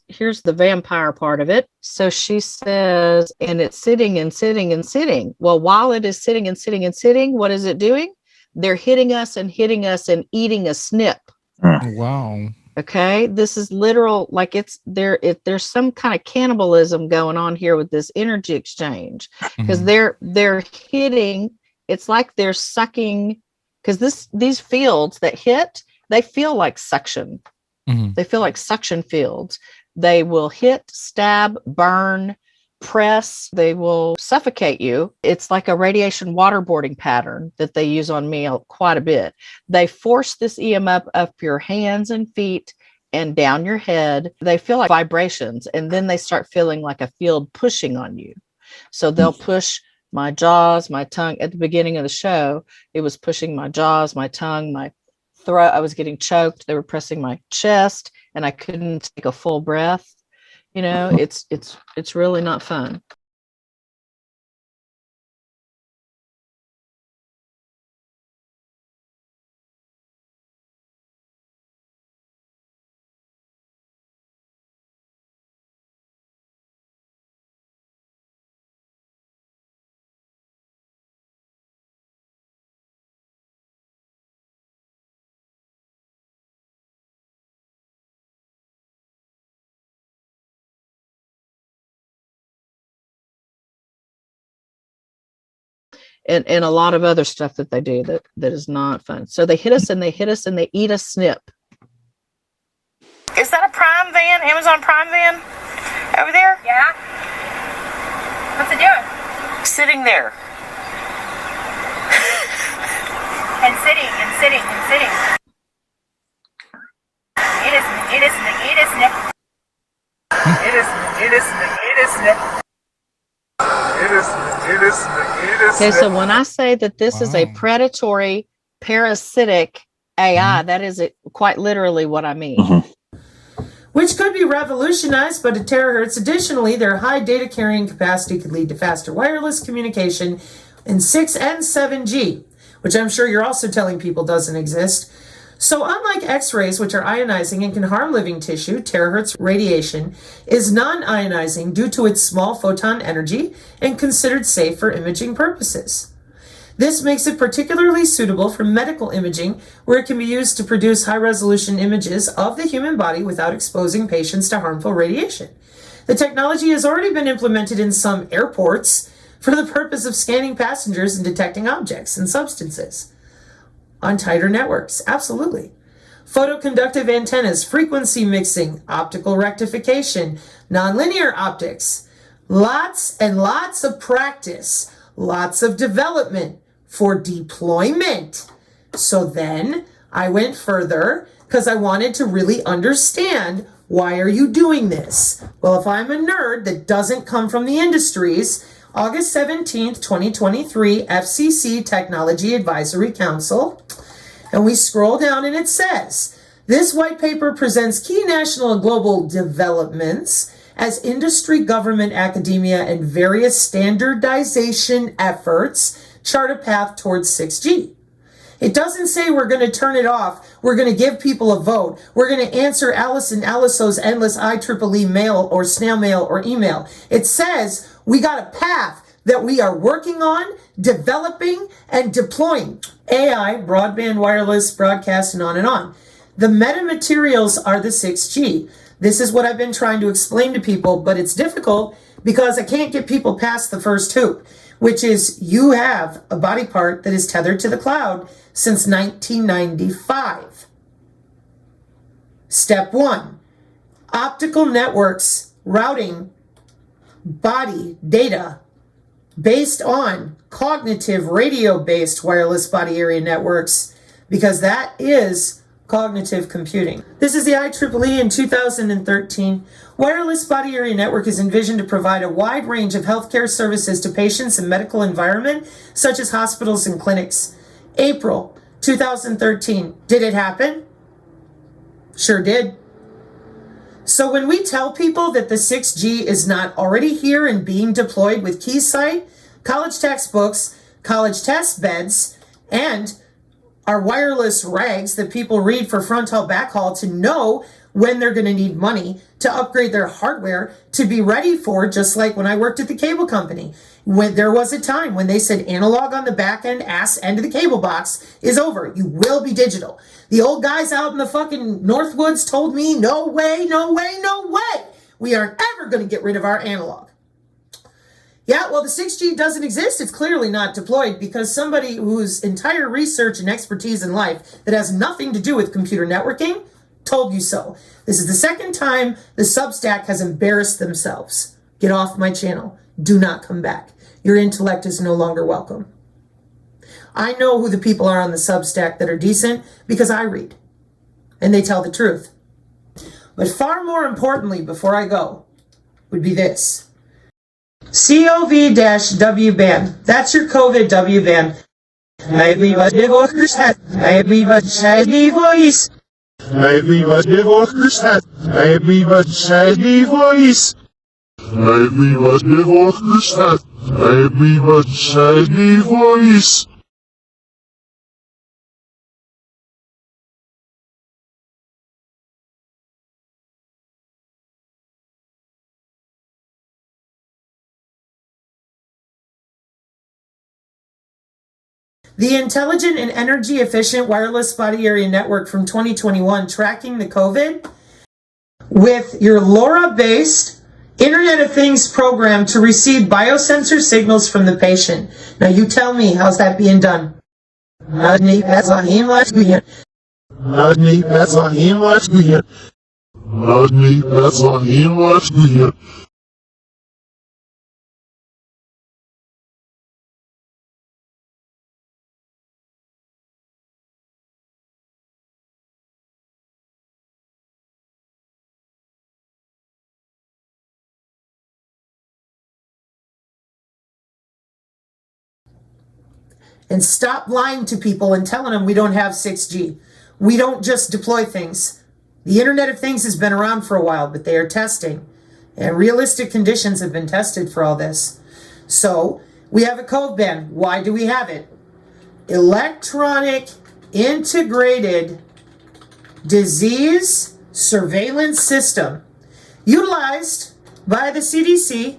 Here's the vampire part of it. So she says, and it's sitting and sitting and sitting. Well, while it is sitting and sitting and sitting, what is it doing? They're hitting us and eating a snip. Wow. Okay. This is literal, like it's there. There's some kind of cannibalism going on here with this energy exchange, because they're hitting. It's like they're sucking, because these fields that hit, they feel like suction. They feel like suction fields. They will hit, stab, burn, press. They will suffocate you. It's like a radiation waterboarding pattern that they use on me quite a bit. They force this EM up your hands and feet and down your head. They feel like vibrations, and then they start feeling like a field pushing on you. So they'll push my jaws, my tongue. At the beginning of the show, it was pushing my jaws, my tongue, my throat. I was getting choked. They were pressing my chest, and I couldn't take a full breath. You know, it's really not fun. And a lot of other stuff that they do that is not fun. So they hit us and they eat a snip. Is that a Prime van? Amazon Prime van? Over there? Yeah. What's it doing? Sitting there. and sitting. Eat a snip. Okay, so when I say that this is a predatory, parasitic AI, that is quite literally what I mean. Which could be revolutionized by the terahertz. Additionally, their high data carrying capacity could lead to faster wireless communication in 6 and 7G, which I'm sure you're also telling people doesn't exist. So unlike X-rays, which are ionizing and can harm living tissue, terahertz radiation is non-ionizing due to its small photon energy and considered safe for imaging purposes. This makes it particularly suitable for medical imaging, where it can be used to produce high-resolution images of the human body without exposing patients to harmful radiation. The technology has already been implemented in some airports for the purpose of scanning passengers and detecting objects and substances on tighter networks. Absolutely. Photoconductive antennas, frequency mixing, optical rectification, nonlinear optics, lots and lots of practice, lots of development for deployment. So then I went further because I wanted to really understand, why are you doing this? Well, if I'm a nerd that doesn't come from the industries, August 17th, 2023, FCC Technology Advisory Council, and we scroll down and it says, this white paper presents key national and global developments as industry, government, academia, and various standardization efforts chart a path towards 6G. It doesn't say we're going to turn it off, we're going to give people a vote, we're going to answer Alice and Alice's endless IEEE mail or snail mail or email. It says we got a path that we are working on, developing, and deploying. AI, broadband, wireless, broadcast, and on and on. The metamaterials are the 6G. This is what I've been trying to explain to people, but it's difficult because I can't get people past the first hoop, which is you have a body part that is tethered to the cloud since 1995. Step 1, optical networks routing body data based on cognitive radio-based wireless body area networks, because that is cognitive computing. This is the IEEE in 2013. Wireless body area network is envisioned to provide a wide range of healthcare services to patients in medical environment, such as hospitals and clinics. April 2013. Did it happen? Sure did. So when we tell people that the 6G is not already here and being deployed with Keysight, college textbooks, college test beds, and our wireless rags that people read for front-haul, backhaul to know when they're going to need money to upgrade their hardware to be ready for, just like when I worked at the cable company. When there was a time when they said analog on the back end, ass end of the cable box is over. You will be digital. The old guys out in the fucking Northwoods told me, no way, no way, no way. We aren't ever going to get rid of our analog. Yeah, well, the 6G doesn't exist. It's clearly not deployed because somebody whose entire research and expertise in life that has nothing to do with computer networking told you so. This is the second time the Substack has embarrassed themselves. Get off my channel. Do not come back. Your intellect is no longer welcome. I know who the people are on the Substack that are decent because I read. And they tell the truth. But far more importantly, before I go, would be this. COV-W-BAN. That's your COVID W-BAN. The intelligent and energy efficient wireless body area network from 2021 tracking the COVID with your LoRa-based Internet of Things program to receive biosensor signals from the patient. Now you tell me, how's that being done? And stop lying to people and telling them we don't have 6G. We don't just deploy things. The Internet of Things has been around for a while, but they are testing. And realistic conditions have been tested for all this. So, we have a code ban. Why do we have it? Electronic Integrated Disease Surveillance System, utilized by the CDC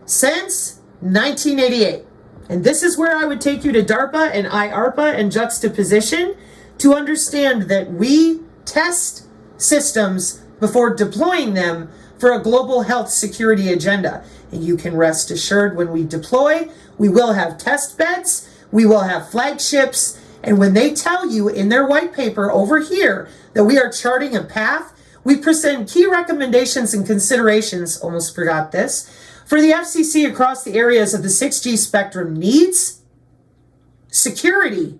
since 1988. And this is where I would take you to DARPA and IARPA and juxtaposition to understand that we test systems before deploying them for a global health security agenda. And you can rest assured when we deploy, we will have test beds, we will have flagships, and when they tell you in their white paper over here that we are charting a path, we present key recommendations and considerations, almost forgot this, for the FCC across the areas of the 6G spectrum needs, security,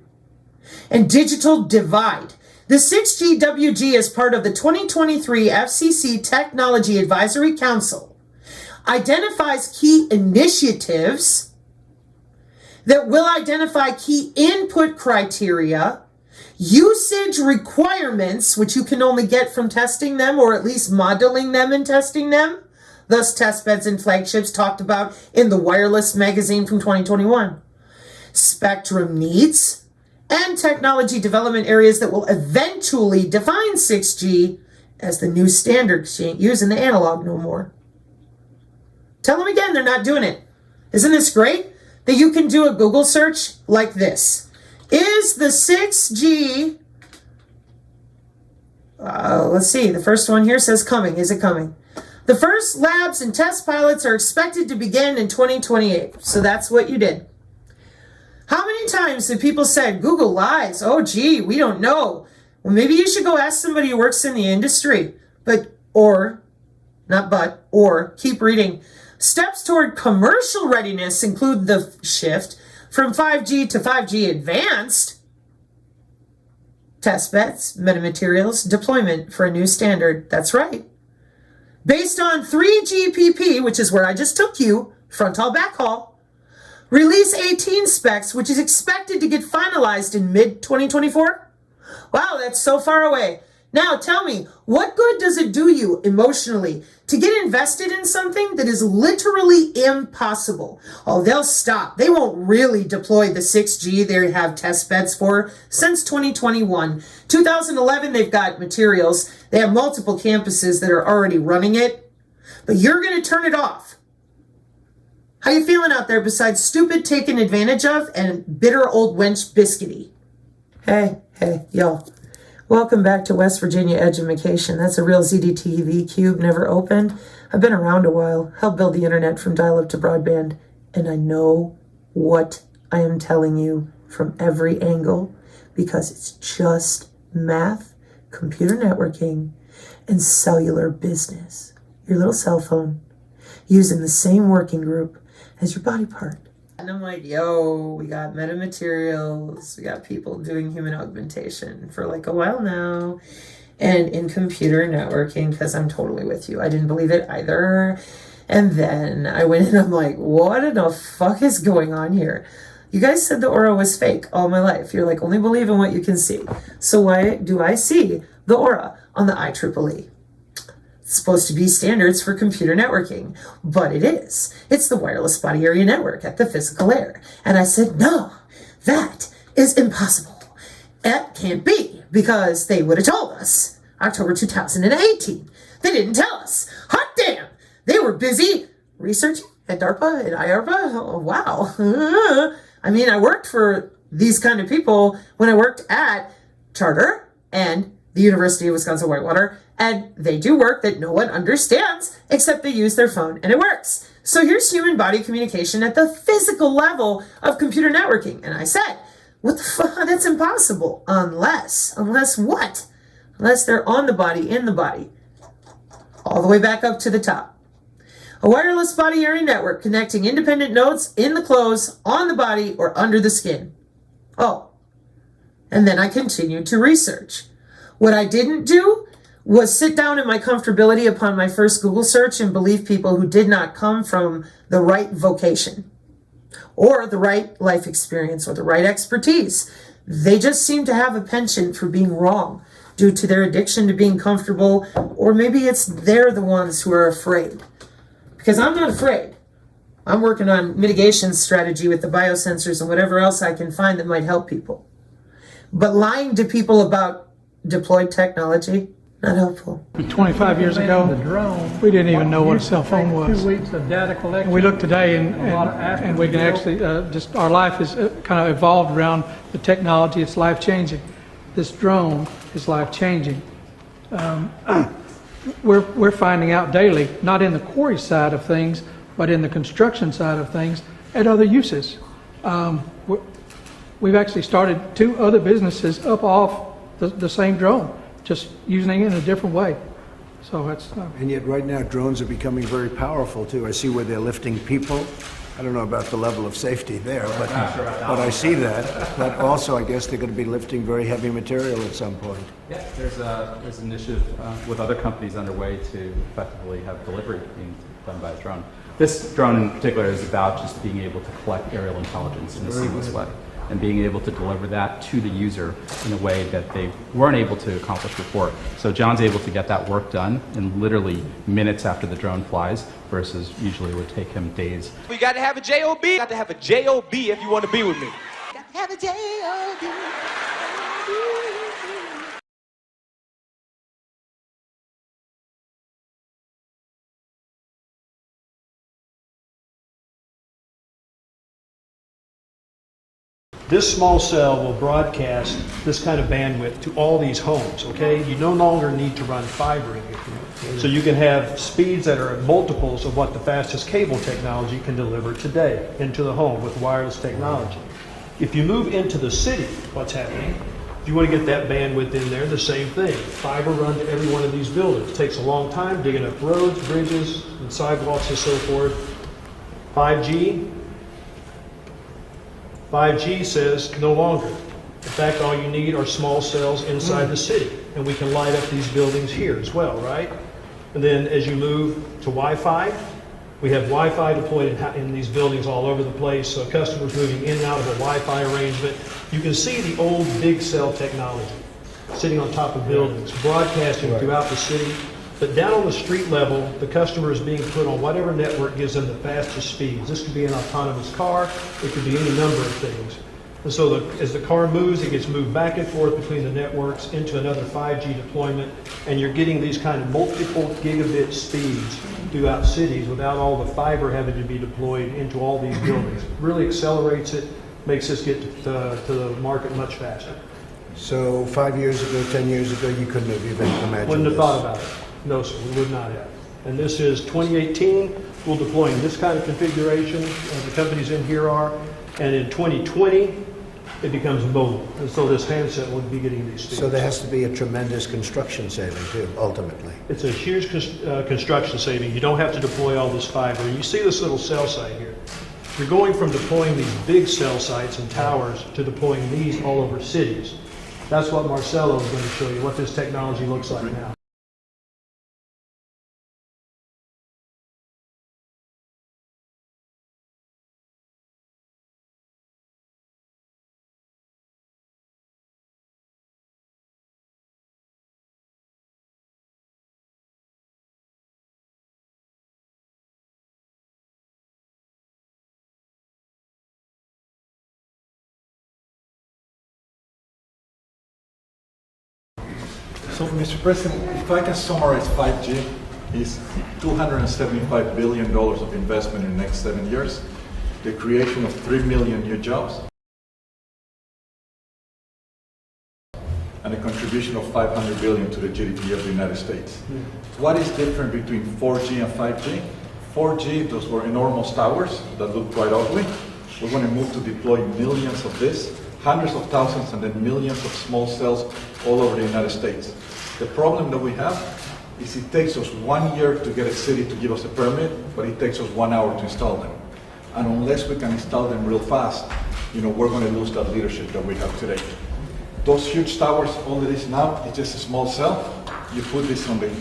and digital divide. The 6G WG is part of the 2023 FCC Technology Advisory Council, identifies key initiatives that will identify key input criteria, usage requirements, which you can only get from testing them or at least modeling them and testing them, thus test beds and flagships talked about in the Wireless magazine from 2021, spectrum needs, and technology development areas that will eventually define 6G as the new standard. She ain't using the analog no more. Tell them again they're not doing it. Isn't this great? That you can do a Google search like this. Is the 6G, let's see, the first one here says coming. Is it coming? The first labs and test pilots are expected to begin in 2028. So that's what you did. How many times have people said, Google lies? Oh, gee, we don't know. Well, maybe you should go ask somebody who works in the industry. Or keep reading. Steps toward commercial readiness include the shift from 5G to 5G advanced, test beds, metamaterials, deployment for a new standard. That's right. Based on 3GPP, which is where I just took you, fronthaul backhaul, Release 18 specs, which is expected to get finalized in mid-2024. Wow, that's so far away. Now tell me, what good does it do you emotionally to get invested in something that is literally impossible? Oh, they'll stop. They won't really deploy the 6G they have test beds for since 2021. 2011, they've got materials. They have multiple campuses that are already running it. But you're going to turn it off. How you feeling out there besides stupid, taken advantage of, and bitter old wench biscuity? Hey, y'all. Welcome back to West Virginia Edumacation. That's a real ZDTV cube, never opened. I've been around a while, helped build the internet from dial-up to broadband, and I know what I am telling you from every angle because it's just math, computer networking, and cellular business. Your little cell phone using the same working group as your body part. And I'm like, yo, we got metamaterials, we got people doing human augmentation for like a while now, and in computer networking, because I'm totally with you. I didn't believe it either. And then I went and I'm like, what in the fuck is going on here? You guys said the aura was fake all my life. You're like, only believe in what you can see. So why do I see the aura on the IEEE? Supposed to be standards for computer networking, but it is. It's the wireless body area network at the physical layer. And I said, no, that is impossible. That can't be, because they would have told us. October 2018. They didn't tell us. Hot damn! They were busy researching at DARPA and IARPA. Oh, wow. I mean, I worked for these kind of people when I worked at Charter and the University of Wisconsin-Whitewater, and they do work that no one understands except they use their phone and it works. So here's human body communication at the physical level of computer networking. And I said, what the fuck? That's impossible. Unless what? Unless they're on the body, in the body, all the way back up to the top. A wireless body area network connecting independent nodes in the clothes, on the body, or under the skin. Oh, and then I continued to research. What I didn't do was sit down in my comfortability upon my first Google search and believe people who did not come from the right vocation or the right life experience or the right expertise. They just seem to have a penchant for being wrong due to their addiction to being comfortable, or maybe it's they're the ones who are afraid. Because I'm not afraid. I'm working on mitigation strategy with the biosensors and whatever else I can find that might help people. But lying to people about deployed technology, not helpful. 25 years ago, we didn't even know what a cell phone was. 2 weeks of data collection. And we look today and we can actually, just our life is kind of evolved around the technology. It's life-changing. This drone is life-changing. we're finding out daily, not in the quarry side of things, but in the construction side of things, and other uses. We've actually started 2 other businesses up off the same drone, just using it in a different way. So that's. And yet, right now, drones are becoming very powerful too. I see where they're lifting people. I don't know about the level of safety there, but I see that. But also, I guess they're going to be lifting very heavy material at some point. Yeah, there's an initiative with other companies underway to effectively have delivery being done by a drone. This drone in particular is about just being able to collect aerial intelligence in a seamless way and being able to deliver that to the user in a way that they weren't able to accomplish before. So John's able to get that work done in literally minutes after the drone flies versus usually it would take him days. We got to have a JOB. Got to have a JOB if you want to be with me. Got to have a JOB. This small cell will broadcast this kind of bandwidth to all these homes, okay? You no longer need to run fiber in here. So you can have speeds that are multiples of what the fastest cable technology can deliver today into the home with wireless technology. If you move into the city, what's happening? If you want to get that bandwidth in there, the same thing. Fiber run to every one of these buildings. It takes a long time digging up roads, bridges, and sidewalks and so forth. 5G says no longer. In fact, all you need are small cells inside the city, and we can light up these buildings here as well, right? And then as you move to Wi-Fi, we have Wi-Fi deployed in these buildings all over the place, so customers moving in and out of a Wi-Fi arrangement. You can see the old big cell technology sitting on top of buildings, broadcasting throughout the city. But down on the street level, the customer is being put on whatever network gives them the fastest speeds. This could be an autonomous car. It could be any number of things. And so as the car moves, it gets moved back and forth between the networks into another 5G deployment, and you're getting these kind of multiple gigabit speeds throughout cities without all the fiber having to be deployed into all these buildings. It really accelerates it, makes us get to the market much faster. So 5 years ago, 10 years ago, you couldn't have even imagined Wouldn't have this. thought about it. No, sir, we would not have. And this is 2018. We'll deploy in this kind of configuration. The companies in here are. And in 2020, it becomes mobile. And so this handset will be getting these speeds. So there has to be a tremendous construction saving too, ultimately. It's a huge construction saving. You don't have to deploy all this fiber. And you see this little cell site here. You're going from deploying these big cell sites and towers to deploying these all over cities. That's what Marcelo is going to show you, what this technology looks like now. So, Mr. President, if I can summarize 5G, is $275 billion of investment in the next 7 years, the creation of 3 million new jobs, and a contribution of $500 billion to the GDP of the United States. What is different between 4G and 5G? 4G, those were enormous towers that look quite ugly. We're going to move to deploy millions of this, hundreds of thousands and then millions of small cells all over the United States. The problem that we have is it takes us 1 year to get a city to give us a permit, but it takes us 1 hour to install them. And unless we can install them real fast, we're going to lose that leadership that we have today. Those huge towers, all it is now, is just a small cell. You put this on the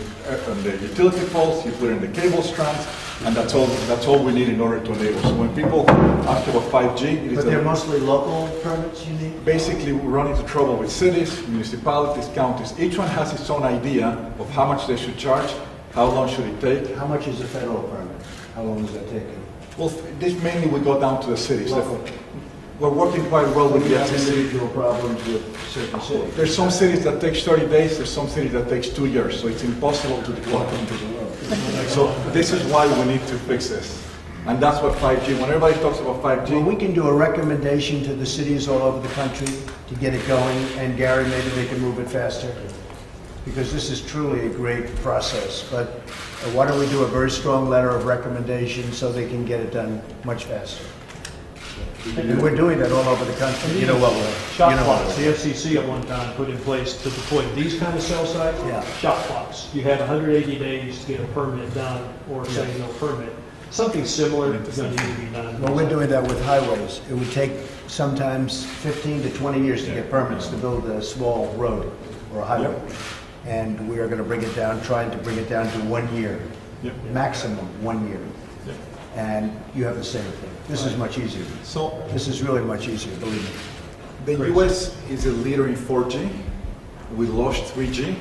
utility poles, you put it in the cable strands, and that's all we need in order to enable. So when people ask about 5G, but they're mostly local permits you need? Basically, we run into trouble with cities, municipalities, counties. Each one has its own idea of how much they should charge, how long should it take. How much is a federal permit? How long is that taking? Well, this mainly would go down to the cities. We're working quite well with the FCC. Individual problems with certain cities. There's some cities that takes 30 days, there's some cities that takes 2 years, so it's impossible to deploy. So this is why we need to fix this. And that's what 5G, when everybody talks about 5G. Well, we can do a recommendation to the cities all over the country to get it going, and Gary, maybe they can move it faster. because this is truly a great process. But why don't we do a very strong letter of recommendation so they can get it done much faster? And we're doing that all over the country. You know what? Shot clocks. The FCC at one time put in place to deploy these kind of cell sites. Yeah. Shot clocks. You had 180 days to get a permit done, or say no permit. Something similar is going to need to be done. Well, we're doing that with highways. It would take sometimes 15 to 20 years to get permits to build a small road or a highway. And we are going to bring it down, trying to bring it down to 1 year, maximum 1 year. And you have the same thing. This is much easier. So this is really much easier, believe me. the US is a leader in 4G. We launched 3G.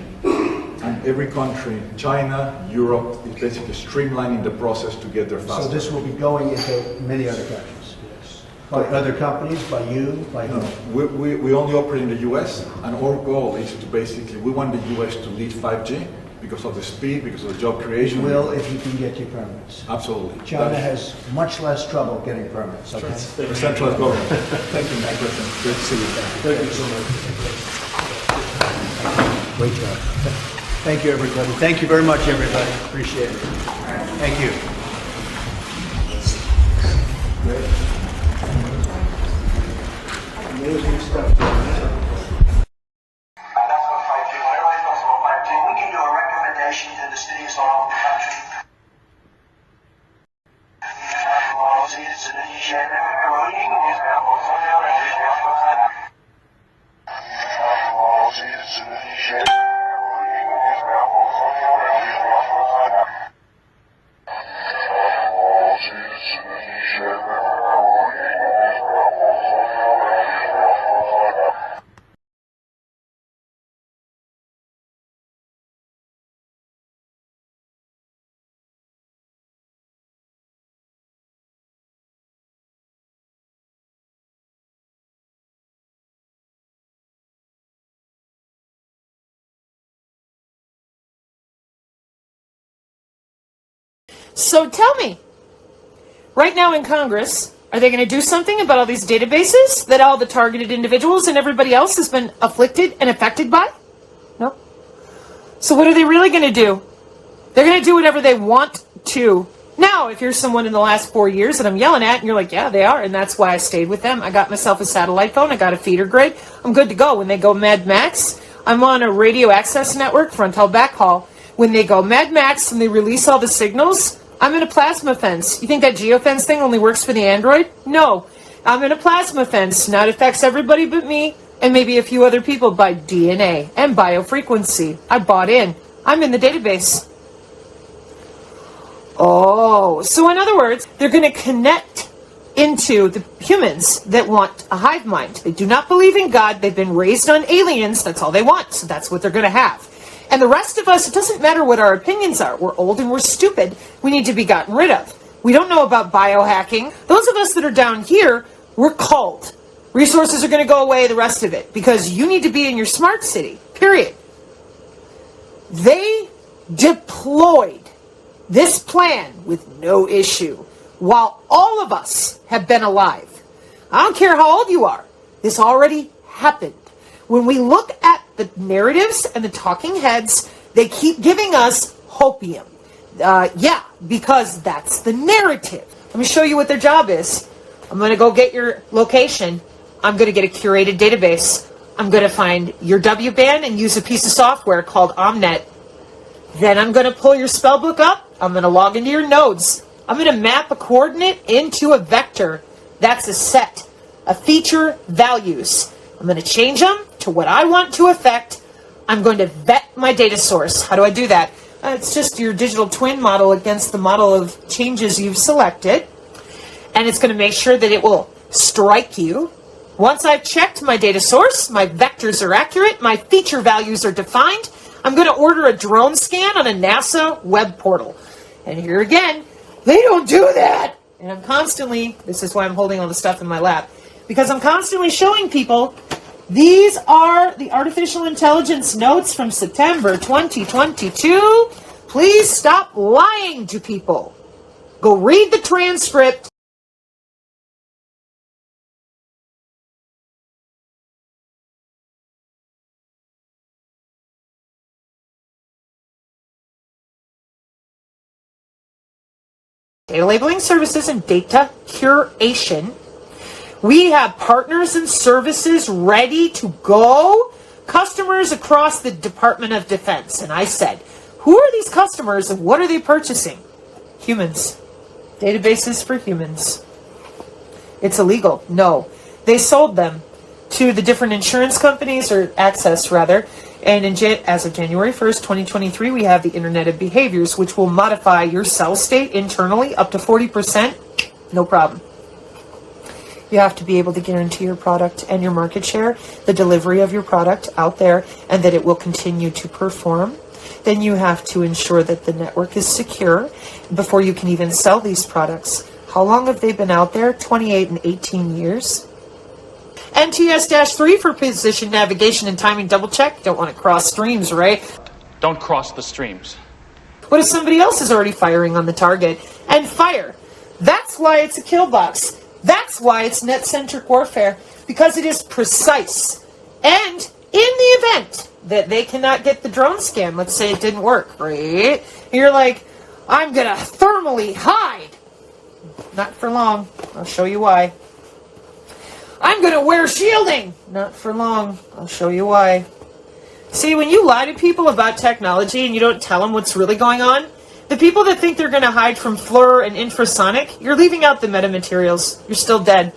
And every country, China, Europe, is basically streamlining the process to get there faster. So this will be going into many other countries? Yes. By other companies, by you, by whom? We only operate in the US, and our goal is to basically, we want the US to lead 5G because of the speed, because of the job creation. You will if you can get your permits. Absolutely. China has much less trouble getting permits. Okay? The central government. Thank you, Mr. President. Great to see you. Thank you so much. Great job. Thank you, everybody. Thank you very much, everybody. Appreciate it. Thank you. Great. Amazing stuff. We can do a recommendation to the cities all over the country. So tell me, right now in Congress, are they going to do something about all these databases that all the targeted individuals and everybody else has been afflicted and affected by? No. So what are they really going to do? They're going to do whatever they want to. Now, if you're someone in the last 4 years that I'm yelling at, and you're like, yeah, they are, and that's why I stayed with them. I got myself a satellite phone. I got a feeder grade. I'm good to go. When they go Mad Max, I'm on a radio access network, front haul, back haul. When they go Mad Max and they release all the signals, I'm in a plasma fence. You think that geofence thing only works for the Android? No. I'm in a plasma fence. Now it affects everybody but me and maybe a few other people by DNA and biofrequency. I bought in. I'm in the database. Oh, so in other words, they're going to connect into the humans that want a hive mind. They do not believe in God. They've been raised on aliens. That's all they want. So that's what they're going to have. And the rest of us, it doesn't matter what our opinions are. We're old and we're stupid. We need to be gotten rid of. We don't know about biohacking. Those of us that are down here, we're culled. Resources are going to go away, the rest of it, because you need to be in your smart city, period. They deployed this plan with no issue while all of us have been alive. I don't care how old you are. This already happened. When we look at the narratives and the talking heads, they keep giving us hopium. Yeah, because that's the narrative. Let me show you what their job is. I'm going to go get your location. I'm going to get a curated database. I'm going to find your W-band and use a piece of software called Omnet. Then I'm going to pull your spellbook up. I'm going to log into your nodes. I'm going to map a coordinate into a vector. That's a set, a feature values. I'm going to change them to what I want to affect. I'm going to vet my data source. How do I do that? It's just your digital twin model against the model of changes you've selected. And it's going to make sure that it will strike you. Once I've checked my data source, my vectors are accurate, my feature values are defined, I'm going to order a drone scan on a NASA web portal. And here again, they don't do that. And I'm constantly, this is why I'm holding all the stuff in my lap, because I'm constantly showing people these are the artificial intelligence notes from September 2022. Please stop lying to people. Go read the transcript. data labeling services and data curation. We have partners and services ready to go. Customers across the Department of Defense. And I said, who are these customers and what are they purchasing? Humans. Databases for humans. It's illegal. No. They sold them to the different insurance companies, or Access rather. And as of January 1st, 2023, we have the Internet of Behaviors, which will modify your cell state internally up to 40%. No problem. You have to be able to guarantee your product and your market share, the delivery of your product out there, and that it will continue to perform. Then you have to ensure that the network is secure before you can even sell these products. How long have they been out there? 28 and 18 years. NTS-3 for position navigation and timing double check. Don't want to cross streams, right? Don't cross the streams. What if somebody else is already firing on the target? And fire. That's why it's a kill box. That's why it's net-centric warfare, because it is precise. And in the event that they cannot get the drone scan, let's say it didn't work, right? And you're like, I'm going to thermally hide. Not for long. I'll show you why. I'm going to wear shielding. Not for long. I'll show you why. See, when you lie to people about technology and you don't tell them what's really going on, the people that think they're going to hide from FLIR and infrasonic, you're leaving out the metamaterials. You're still dead.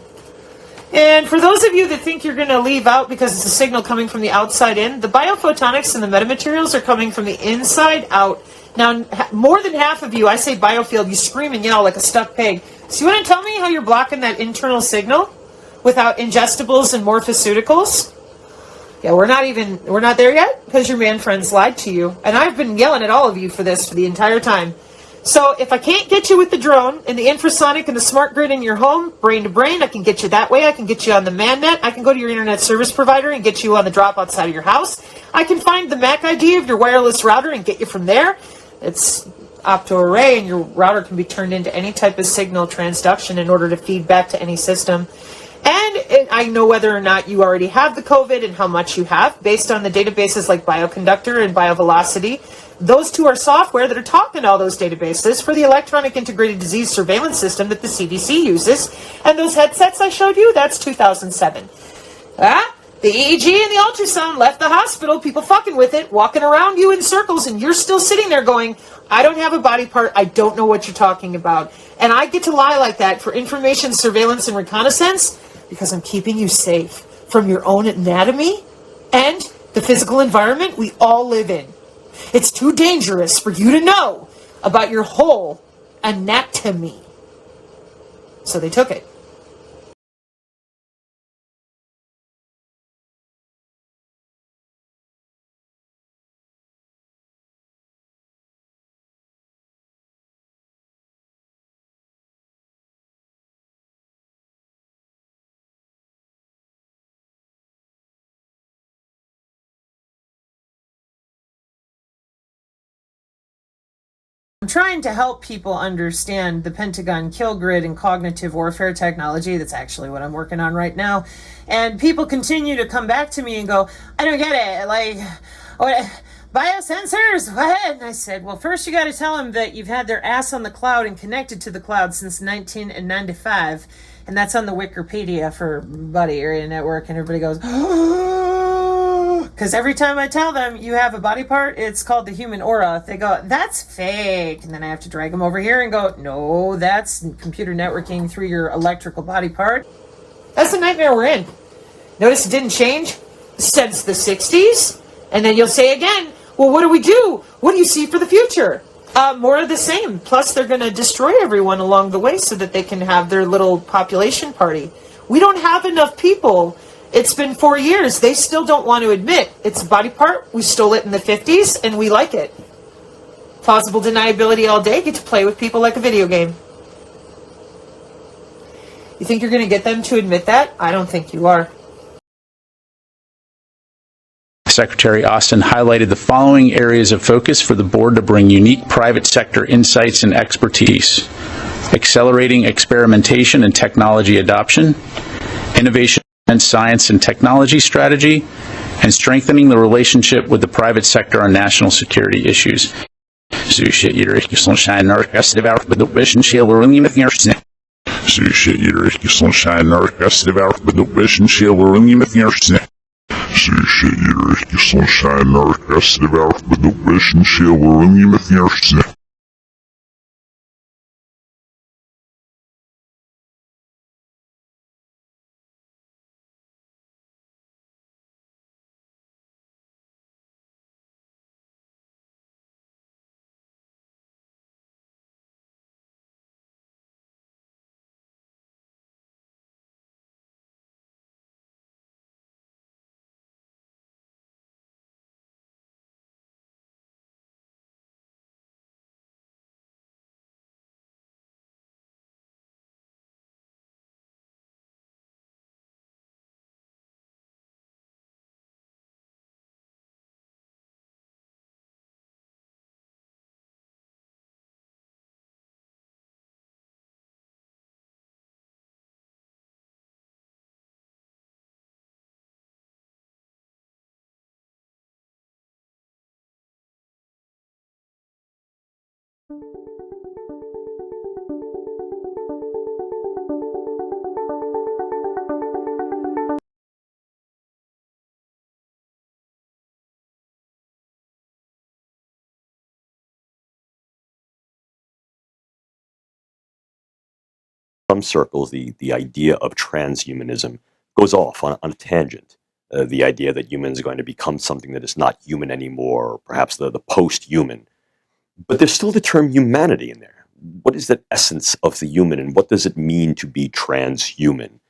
And for those of you that think you're going to leave out because it's a signal coming from the outside in, the biophotonics and the metamaterials are coming from the inside out. Now, more than half of you, I say biofield, you scream and yell like a stuck pig. So you want to tell me how you're blocking that internal signal without ingestibles and morphoceuticals? Yeah, we're not there yet because your man friends lied to you. And I've been yelling at all of you for this for the entire time. So if I can't get you with the drone and the infrasonic and the smart grid in your home, brain to brain, I can get you that way. I can get you on the ManNet. I can go to your internet service provider and get you on the drop outside of your house. I can find the MAC ID of your wireless router and get you from there. It's opto-array, and your router can be turned into any type of signal transduction in order to feed back to any system. And I know whether or not you already have the COVID and how much you have based on the databases like Bioconductor and BioVelocity. Those two are software that are talking to all those databases for the electronic integrated disease surveillance system that the CDC uses. And those headsets I showed you, that's 2007. The EEG and the ultrasound left the hospital, people fucking with it, walking around you in circles, and you're still sitting there going, I don't have a body part, I don't know what you're talking about. And I get to lie like that for information surveillance and reconnaissance because I'm keeping you safe from your own anatomy and the physical environment we all live in. It's too dangerous for you to know about your whole anatomy. So they took it. I'm trying to help people understand the Pentagon kill grid and cognitive warfare technology. That's actually what I'm working on right now. And people continue to come back to me and go, I don't get it. Like, what, biosensors? What? And I said, well, first you got to tell them that you've had their ass on the cloud and connected to the cloud since 1995. And that's on the Wikipedia for Buddy Area Network. And everybody goes, because every time I tell them you have a body part, it's called the human aura. They go, that's fake. And then I have to drag them over here and go, no, that's computer networking through your electrical body part. That's the nightmare we're in. Notice it didn't change since the 60s. And then you'll say again, well, what do we do? What do you see for the future? More of the same. Plus, they're going to destroy everyone along the way so that they can have their little population party. We don't have enough people. It's been 4 years. They still don't want to admit it's a body part. We stole it in the 50s, and we like it. Plausible deniability all day. Get to play with people like a video game. You think you're going to get them to admit that? I don't think you are. Secretary Austin highlighted the following areas of focus for the board to bring unique private sector insights and expertise: accelerating experimentation and technology adoption, innovation and science and technology strategy, and strengthening the relationship with the private sector on national security issues. Sushi ikke sunshine orkest det var på dubbelsen skilling med fjørsen. Sushi ikke sunshine orkest det var på dubbelsen skilling med fjørsen. Sushi ikke sunshine orkest det var på dubbelsen skilling med fjørsen. Some circles, the idea of transhumanism goes off on a tangent. The idea that humans are going to become something that is not human anymore, or perhaps the post-human. But there's still the term humanity in there. What is the essence of the human, and what does it mean to be transhuman?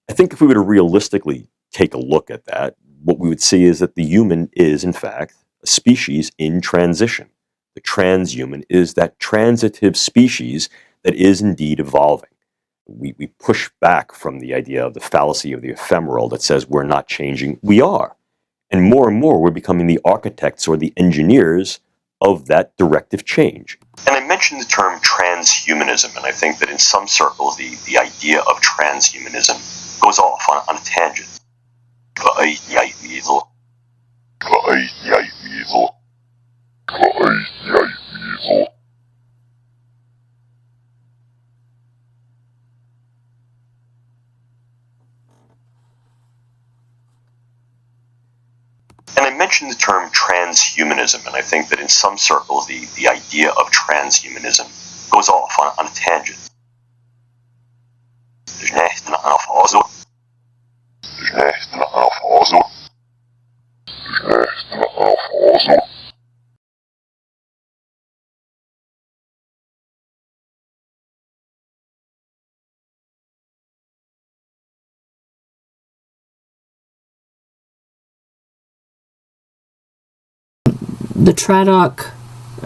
I think if we were to realistically take a look at that, what we would see is that the human is, in fact, a species in transition. The transhuman is that transitive species that is indeed evolving. We push back from the idea of the fallacy of the ephemeral that says we're not changing. We are. And more we're becoming the architects or the engineers of that directive change. And I mentioned the term transhumanism, and I think that in some circles the idea of transhumanism goes off on a tangent. And I mentioned the term transhumanism, and I think that in some circles the idea of transhumanism goes off on a tangent. The Tradoc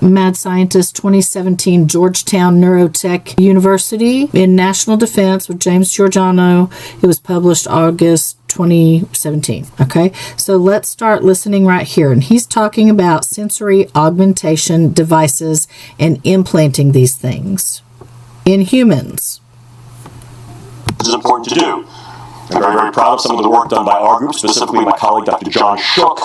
Mad Scientist 2017 Georgetown Neurotech University in National Defense with James Giordano. It was published August 2017. Okay, so let's start listening right here. And he's talking about sensory augmentation devices and implanting these things in humans. This is important to do. I'm very, very proud of some of the work done by our group, specifically my colleague Dr. John Shook,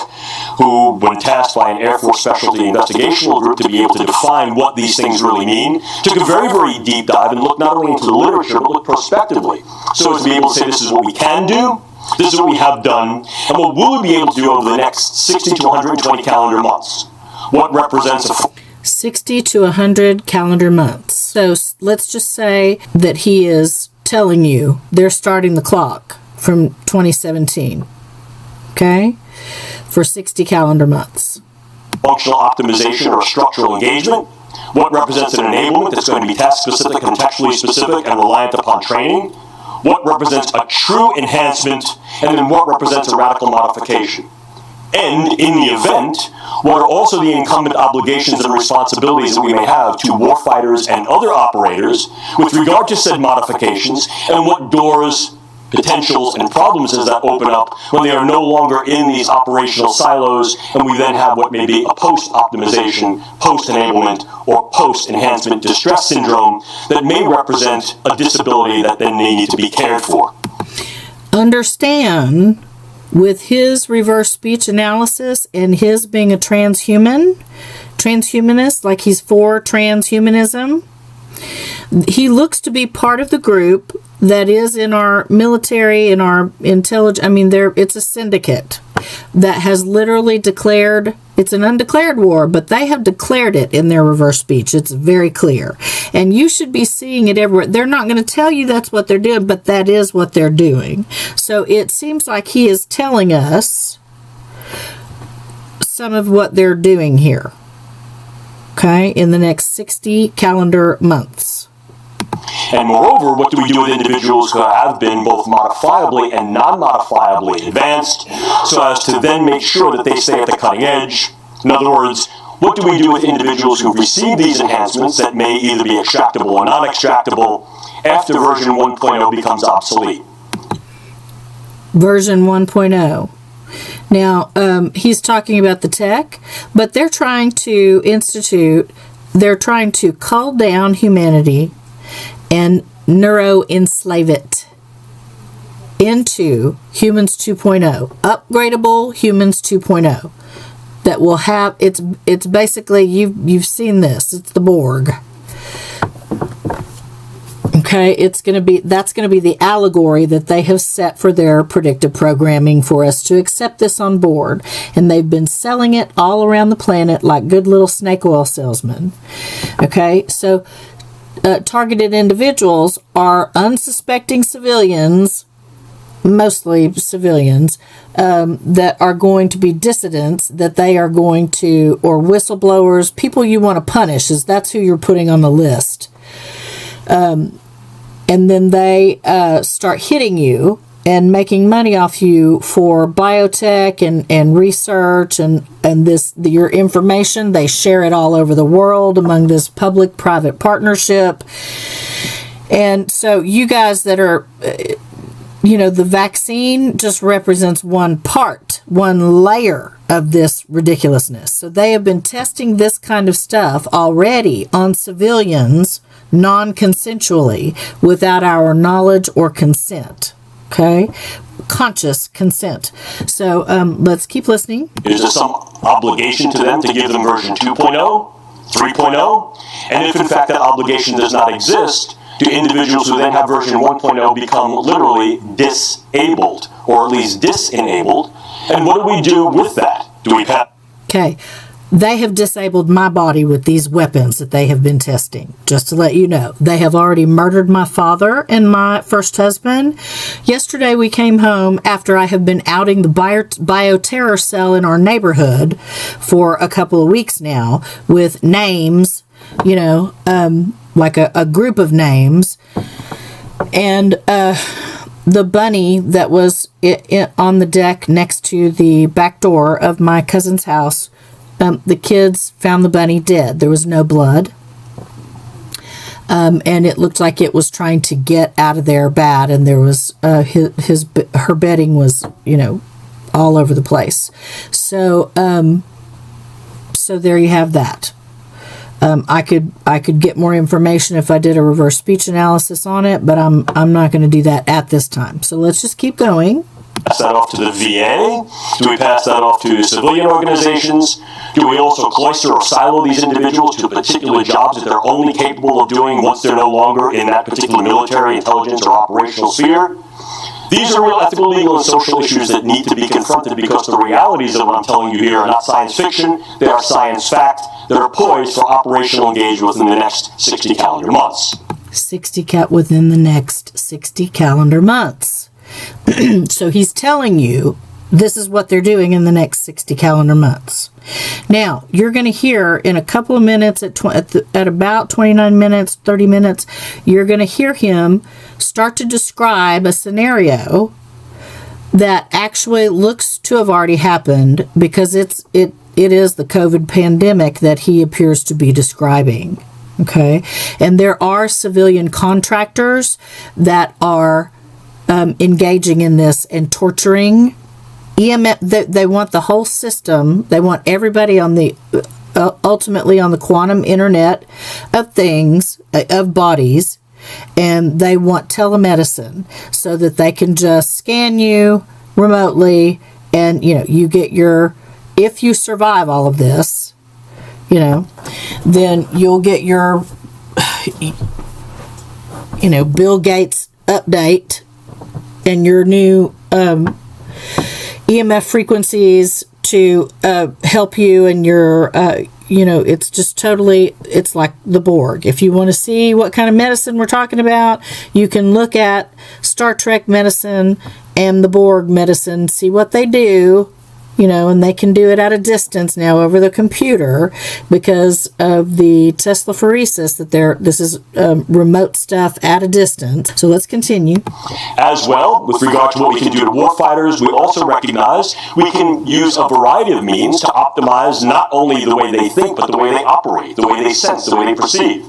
who, when tasked by an Air Force Specialty Investigational Group to be able to define what these things really mean, took a very, very deep dive and looked not only into the literature, but looked prospectively. So as to be able to say this is what we can do, this is what we have done, and what will we be able to do over the next 60 to 120 calendar months. What represents a 60 to 100 calendar months. So let's just say that he is telling you they're starting the clock from 2017, okay, for 60 calendar months. Functional optimization or structural engagement, what represents an enablement that's going to be task-specific, contextually specific, and reliant upon training, what represents a true enhancement, and then what represents a radical modification. And in the event, what are also the incumbent obligations and responsibilities that we may have to warfighters and other operators with regard to said modifications, and what doors, potentials, and problems does that open up when they are no longer in these operational silos, and we then have what may be a post-optimization, post-enablement, or post-enhancement distress syndrome that may represent a disability that then may need to be cared for. Understand, with his reverse speech analysis and his being a transhuman, transhumanist, like he's for transhumanism. He looks to be part of the group that is in our military, in our intelligence. I mean, it's a syndicate that has literally declared, it's an undeclared war, but they have declared it in their reverse speech. It's very clear. And you should be seeing it everywhere. They're not going to tell you that's what they're doing, but that is what they're doing. So it seems like he is telling us some of what they're doing here. Okay, in the next 60 calendar months. And moreover, what do we do with individuals who have been both modifiably and non-modifiably advanced, so as to then make sure that they stay at the cutting edge? In other words, what do we do with individuals who receive these enhancements that may either be extractable or non-extractable after version 1.0 becomes obsolete? Version 1.0. Now, he's talking about the tech, but they're trying to cull down humanity and neuro-enslave it into humans 2.0, upgradable humans 2.0, that will have, it's basically, you've seen this, it's the Borg. Okay, that's going to be the allegory that they have set for their predictive programming for us to accept this on board. And they've been selling it all around the planet like good little snake oil salesmen. Okay, so targeted individuals are unsuspecting civilians, mostly civilians, that are going to be dissidents, that they are going to, or whistleblowers, people you want to punish, that's who you're putting on the list. And then they start hitting you and making money off you for biotech and research and your information. They share it all over the world among this public-private partnership. And so you guys that are, the vaccine just represents one layer of this ridiculousness. So they have been testing this kind of stuff already on civilians non-consensually without our knowledge or consent. Okay? Conscious consent. So let's keep listening. Is there some obligation to them to give them version 2.0, 3.0? And if in fact that obligation does not exist, do individuals who then have version 1.0 become literally disabled, or at least disenabled? And what do we do with that? Do we pass? Okay. They have disabled my body with these weapons that they have been testing. Just to let you know, they have already murdered my father and my first husband. Yesterday we came home after I have been outing the bioterror cell in our neighborhood for a couple of weeks now with names, like a group of names. And the bunny that was on the deck next to the back door of my cousin's house, the kids found the bunny dead. There was no blood. And it looked like it was trying to get out of there bad. And there was, her bedding was, all over the place. So there you have that. I could get more information if I did a reverse speech analysis on it, but I'm not going to do that at this time. So let's just keep going. Pass that off to the VA? Do we pass that off to civilian organizations? Do we also cloister or silo these individuals to particular jobs that they're only capable of doing once they're no longer in that particular military, intelligence, or operational sphere? These are real ethical, legal, and social issues that need to be confronted, because the realities of what I'm telling you here are not science fiction, they are science fact that are poised for operational engagement within the next 60 calendar months. Within the next 60 calendar months. So he's telling you this is what they're doing in the next 60 calendar months. Now, you're going to hear in a couple of minutes, at about 29 minutes, 30 minutes, you're going to hear him start to describe a scenario that actually looks to have already happened, because it is the COVID pandemic that he appears to be describing. Okay? And there are civilian contractors that are engaging in this and torturing. EMF, they want the whole system. They want everybody on the ultimately on the quantum internet of things, of bodies, and they want telemedicine so that they can just scan you remotely, and you get your, if you survive all of this, then you'll get your, Bill Gates update and your new EMF frequencies to help you and your, it's just totally, it's like the Borg. If you want to see what kind of medicine we're talking about, you can look at Star Trek medicine and the Borg medicine, see what they do, and they can do it at a distance now over the computer because of the Tesla phoresis this is remote stuff at a distance. So let's continue. As well, with regard to what we can do to warfighters, we also recognize we can use a variety of means to optimize not only the way they think, but the way they operate, the way they sense, the way they perceive.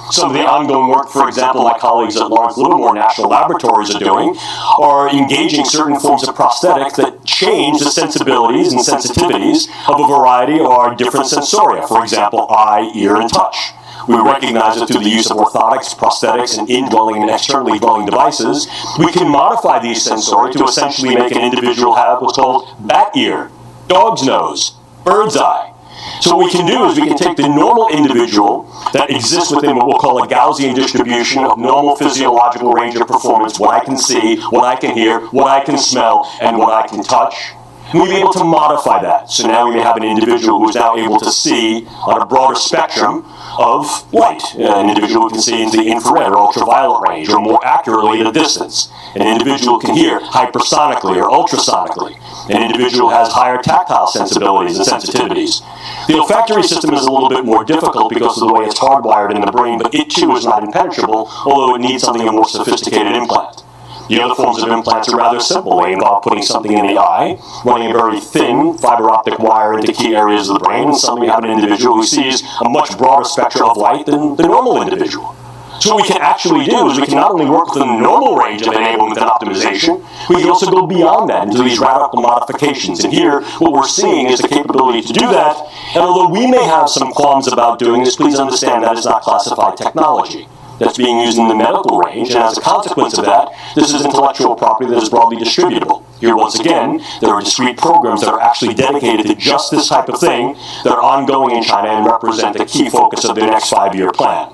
Some of the ongoing work, for example, my colleagues at Lawrence Livermore National Laboratories are doing, are engaging certain forms of prosthetics that change the sensibilities and sensitivities of a variety of our different sensoria, for example, eye, ear, and touch. We recognize that through the use of orthotics, prosthetics, and indwelling and externally dwelling devices, we can modify these sensoria to essentially make an individual have what's called bat ear, dog's nose, bird's eye. So what we can do is we can take the normal individual that exists within what we'll call a Gaussian distribution of normal physiological range of performance, what I can see, what I can hear, what I can smell, and what I can touch. And we'll be able to modify that. So now we may have an individual who is now able to see on a broader spectrum of light. An individual can see into the infrared or ultraviolet range, or more accurately at a distance. An individual can hear hypersonically or ultrasonically. An individual has higher tactile sensibilities and sensitivities. The olfactory system is a little bit more difficult because of the way it's hardwired in the brain, but it too is not impenetrable, although it needs something a more sophisticated implant. The other forms of implants are rather simple. They involve putting something in the eye, running a very thin fiber optic wire into key areas of the brain, and suddenly you have an individual who sees a much broader spectrum of light than the normal individual. So what we can actually do is we can not only work within the normal range of enablement and optimization, we can also go beyond that into these radical modifications. And here, what we're seeing is the capability to do that. And although we may have some qualms about doing this, please understand that is not classified technology. That's being used in the medical range, and as a consequence of that, this is intellectual property that is broadly distributable. Here, once again, there are discrete programs that are actually dedicated to just this type of thing that are ongoing in China and represent the key focus of their next 5-year plan.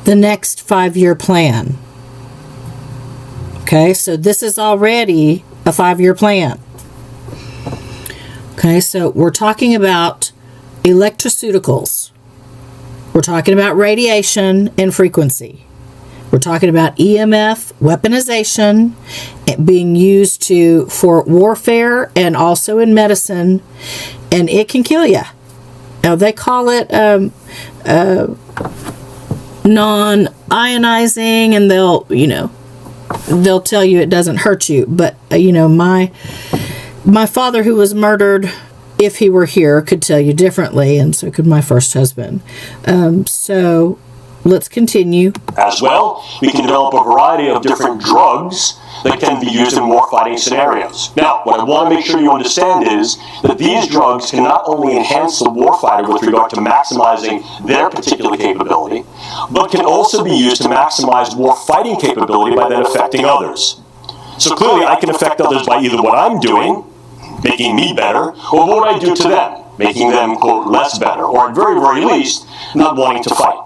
The next 5-year plan. Okay, so this is already a 5-year plan. Okay, so we're talking about electroceuticals. We're talking about radiation and frequency. We're talking about EMF weaponization being used for warfare and also in medicine, and it can kill you. Now they call it non-ionizing, and they'll tell you it doesn't hurt you. But my father, who was murdered, if he were here, could tell you differently, and so could my first husband. So let's continue. As well, we can develop a variety of different drugs that can be used in warfighting scenarios. Now, what I want to make sure you understand is that these drugs can not only enhance the warfighter with regard to maximizing their particular capability, but can also be used to maximize warfighting capability by then affecting others. So clearly, I can affect others by either what I'm doing, making me better, or what I do to them, making them, quote, less better, or at very, very least, not wanting to fight.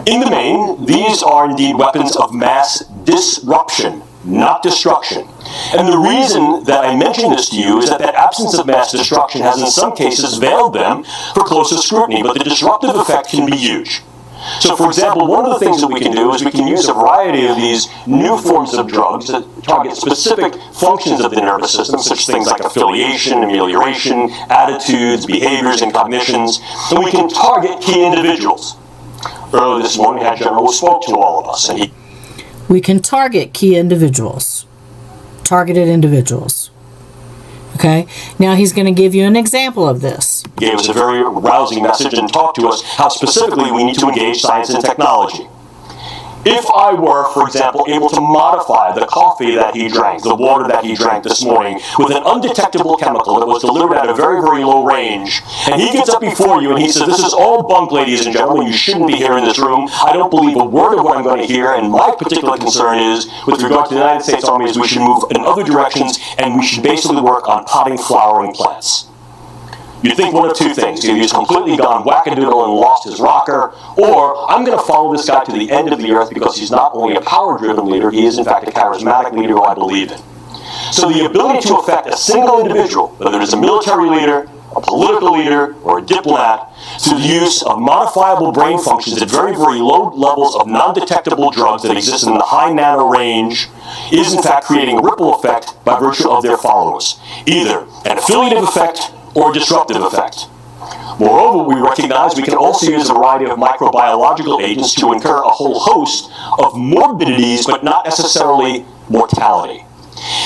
In the main, these are indeed weapons of mass disruption, not destruction. And the reason that I mention this to you is that absence of mass destruction has in some cases veiled them for closer scrutiny, but the disruptive effect can be huge. So, for example, one of the things that we can do is we can use a variety of these new forms of drugs that target specific functions of the nervous system, such things like affiliation, amelioration, attitudes, behaviors, and cognitions, and we can target key individuals. Earlier this morning, we had a general who spoke to all of us, and we can target key individuals, targeted individuals. Okay, now he's going to give you an example of this. He gave us a very rousing message and talked to us how specifically we need to engage science and technology. If I were, for example, able to modify the coffee that he drank, the water that he drank this morning, with an undetectable chemical that was delivered at a very, very low range, and he gets up before you and he says, "This is all bunk, ladies and gentlemen, you shouldn't be here in this room. I don't believe a word of what I'm going to hear, and my particular concern is, with regard to the United States Army, is we should move in other directions, and we should basically work on potting flowering plants." You'd think one of two things. Either he's completely gone wackadoodle and lost his rocker, or I'm going to follow this guy to the end of the earth because he's not only a power-driven leader, he is in fact a charismatic leader who I believe in. So the ability to affect a single individual, whether it's a military leader, a political leader, or a diplomat, through the use of modifiable brain functions at very, very low levels of non-detectable drugs that exist in the high nano range, is in fact creating a ripple effect by virtue of their followers. Either an affiliative effect or a disruptive effect. Moreover, we recognize we can also use a variety of microbiological agents to incur a whole host of morbidities, but not necessarily mortality.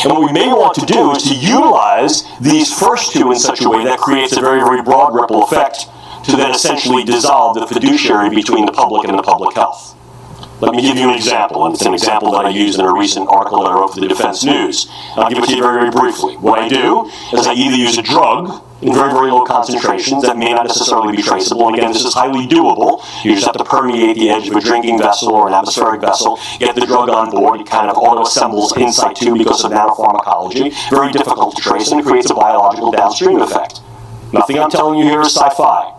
And what we may want to do is to utilize these first two in such a way that creates a very, very broad ripple effect to then essentially dissolve the fiduciary between the public and the public health. Let me give you an example, and it's an example that I used in a recent article that I wrote for the Defense News. And I'll give it to you very, very briefly. What I do is I either use a drug in very, very low concentrations that may not necessarily be traceable, and again, this is highly doable. You just have to permeate the edge of a drinking vessel or an atmospheric vessel, get the drug on board, it kind of auto-assembles in situ because of nanopharmacology. Very difficult to trace, and it creates a biological downstream effect. Nothing I'm telling you here is sci-fi.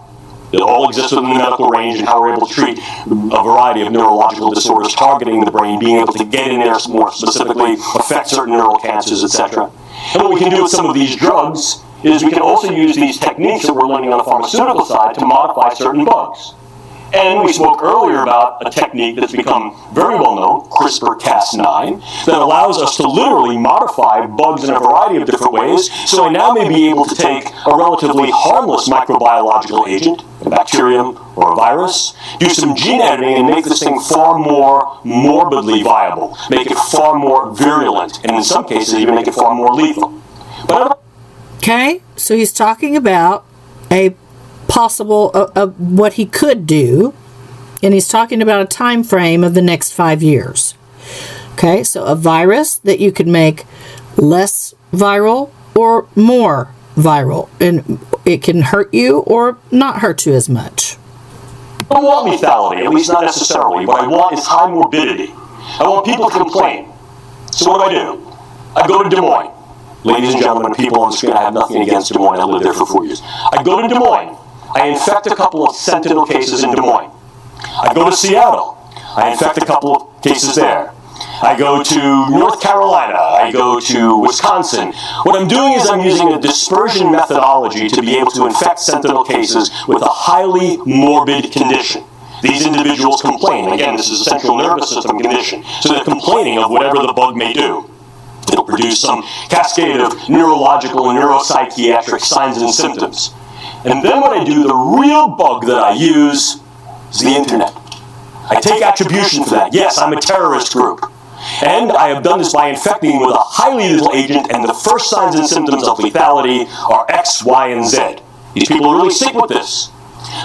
It all exists within the medical range and how we're able to treat a variety of neurological disorders targeting the brain, being able to get in there more specifically, affect certain neural cancers, etc. And what we can do with some of these drugs is we can also use these techniques that we're learning on the pharmaceutical side to modify certain bugs. And we spoke earlier about a technique that's become very well known, CRISPR-Cas9, that allows us to literally modify bugs in a variety of different ways. So I now may be able to take a relatively harmless microbiological agent, a bacterium or a virus, do some gene editing and make this thing far more morbidly viable, make it far more virulent, and in some cases even make it far more lethal. Okay, so he's talking about a possible of what he could do, and he's talking about a time frame of the next 5 years. Okay, so a virus that you could make less viral or more viral, and it can hurt you or not hurt you as much. I don't want lethality, at least not necessarily. What I want is high morbidity. I want people to complain. So what do? I go to Des Moines. Ladies and gentlemen, people on the screen, I have nothing against Des Moines. I lived there for 4 years. I go to Des Moines. I infect a couple of sentinel cases in Des Moines. I go to Seattle. I infect a couple of cases there. I go to North Carolina. I go to Wisconsin. What I'm doing is I'm using a dispersion methodology to be able to infect sentinel cases with a highly morbid condition. These individuals complain. Again, this is a central nervous system condition. So they're complaining of whatever the bug may do. It'll produce some cascade of neurological and neuropsychiatric signs and symptoms. And then what I do, the real bug that I use is the internet. I take attribution for that. Yes, I'm a terrorist group. And I have done this by infecting with a highly lethal agent, and the first signs and symptoms of lethality are X, Y, and Z. These people are really sick with this.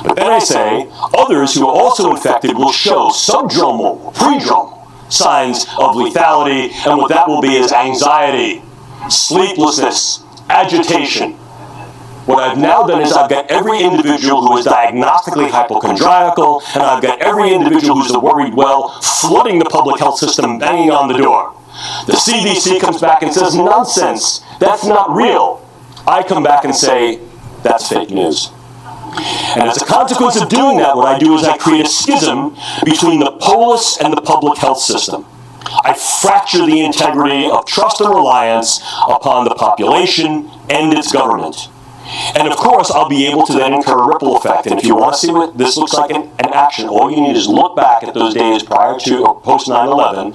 But then I say, others who are also infected will show subdromal, predromal signs of lethality, and what that will be is anxiety, sleeplessness, agitation. What I've now done is I've got every individual who is diagnostically hypochondriacal, and I've got every individual who's a worried well flooding the public health system, banging on the door. The CDC comes back and says, nonsense, that's not real. I come back and say, that's fake news. And as a consequence of doing that, what I do is I create a schism between the polis and the public health system. I fracture the integrity of trust and reliance upon the population and its government. And of course, I'll be able to then incur a ripple effect. And if you want to see what this looks like in action, all you need is look back at those days prior to or post 9/11,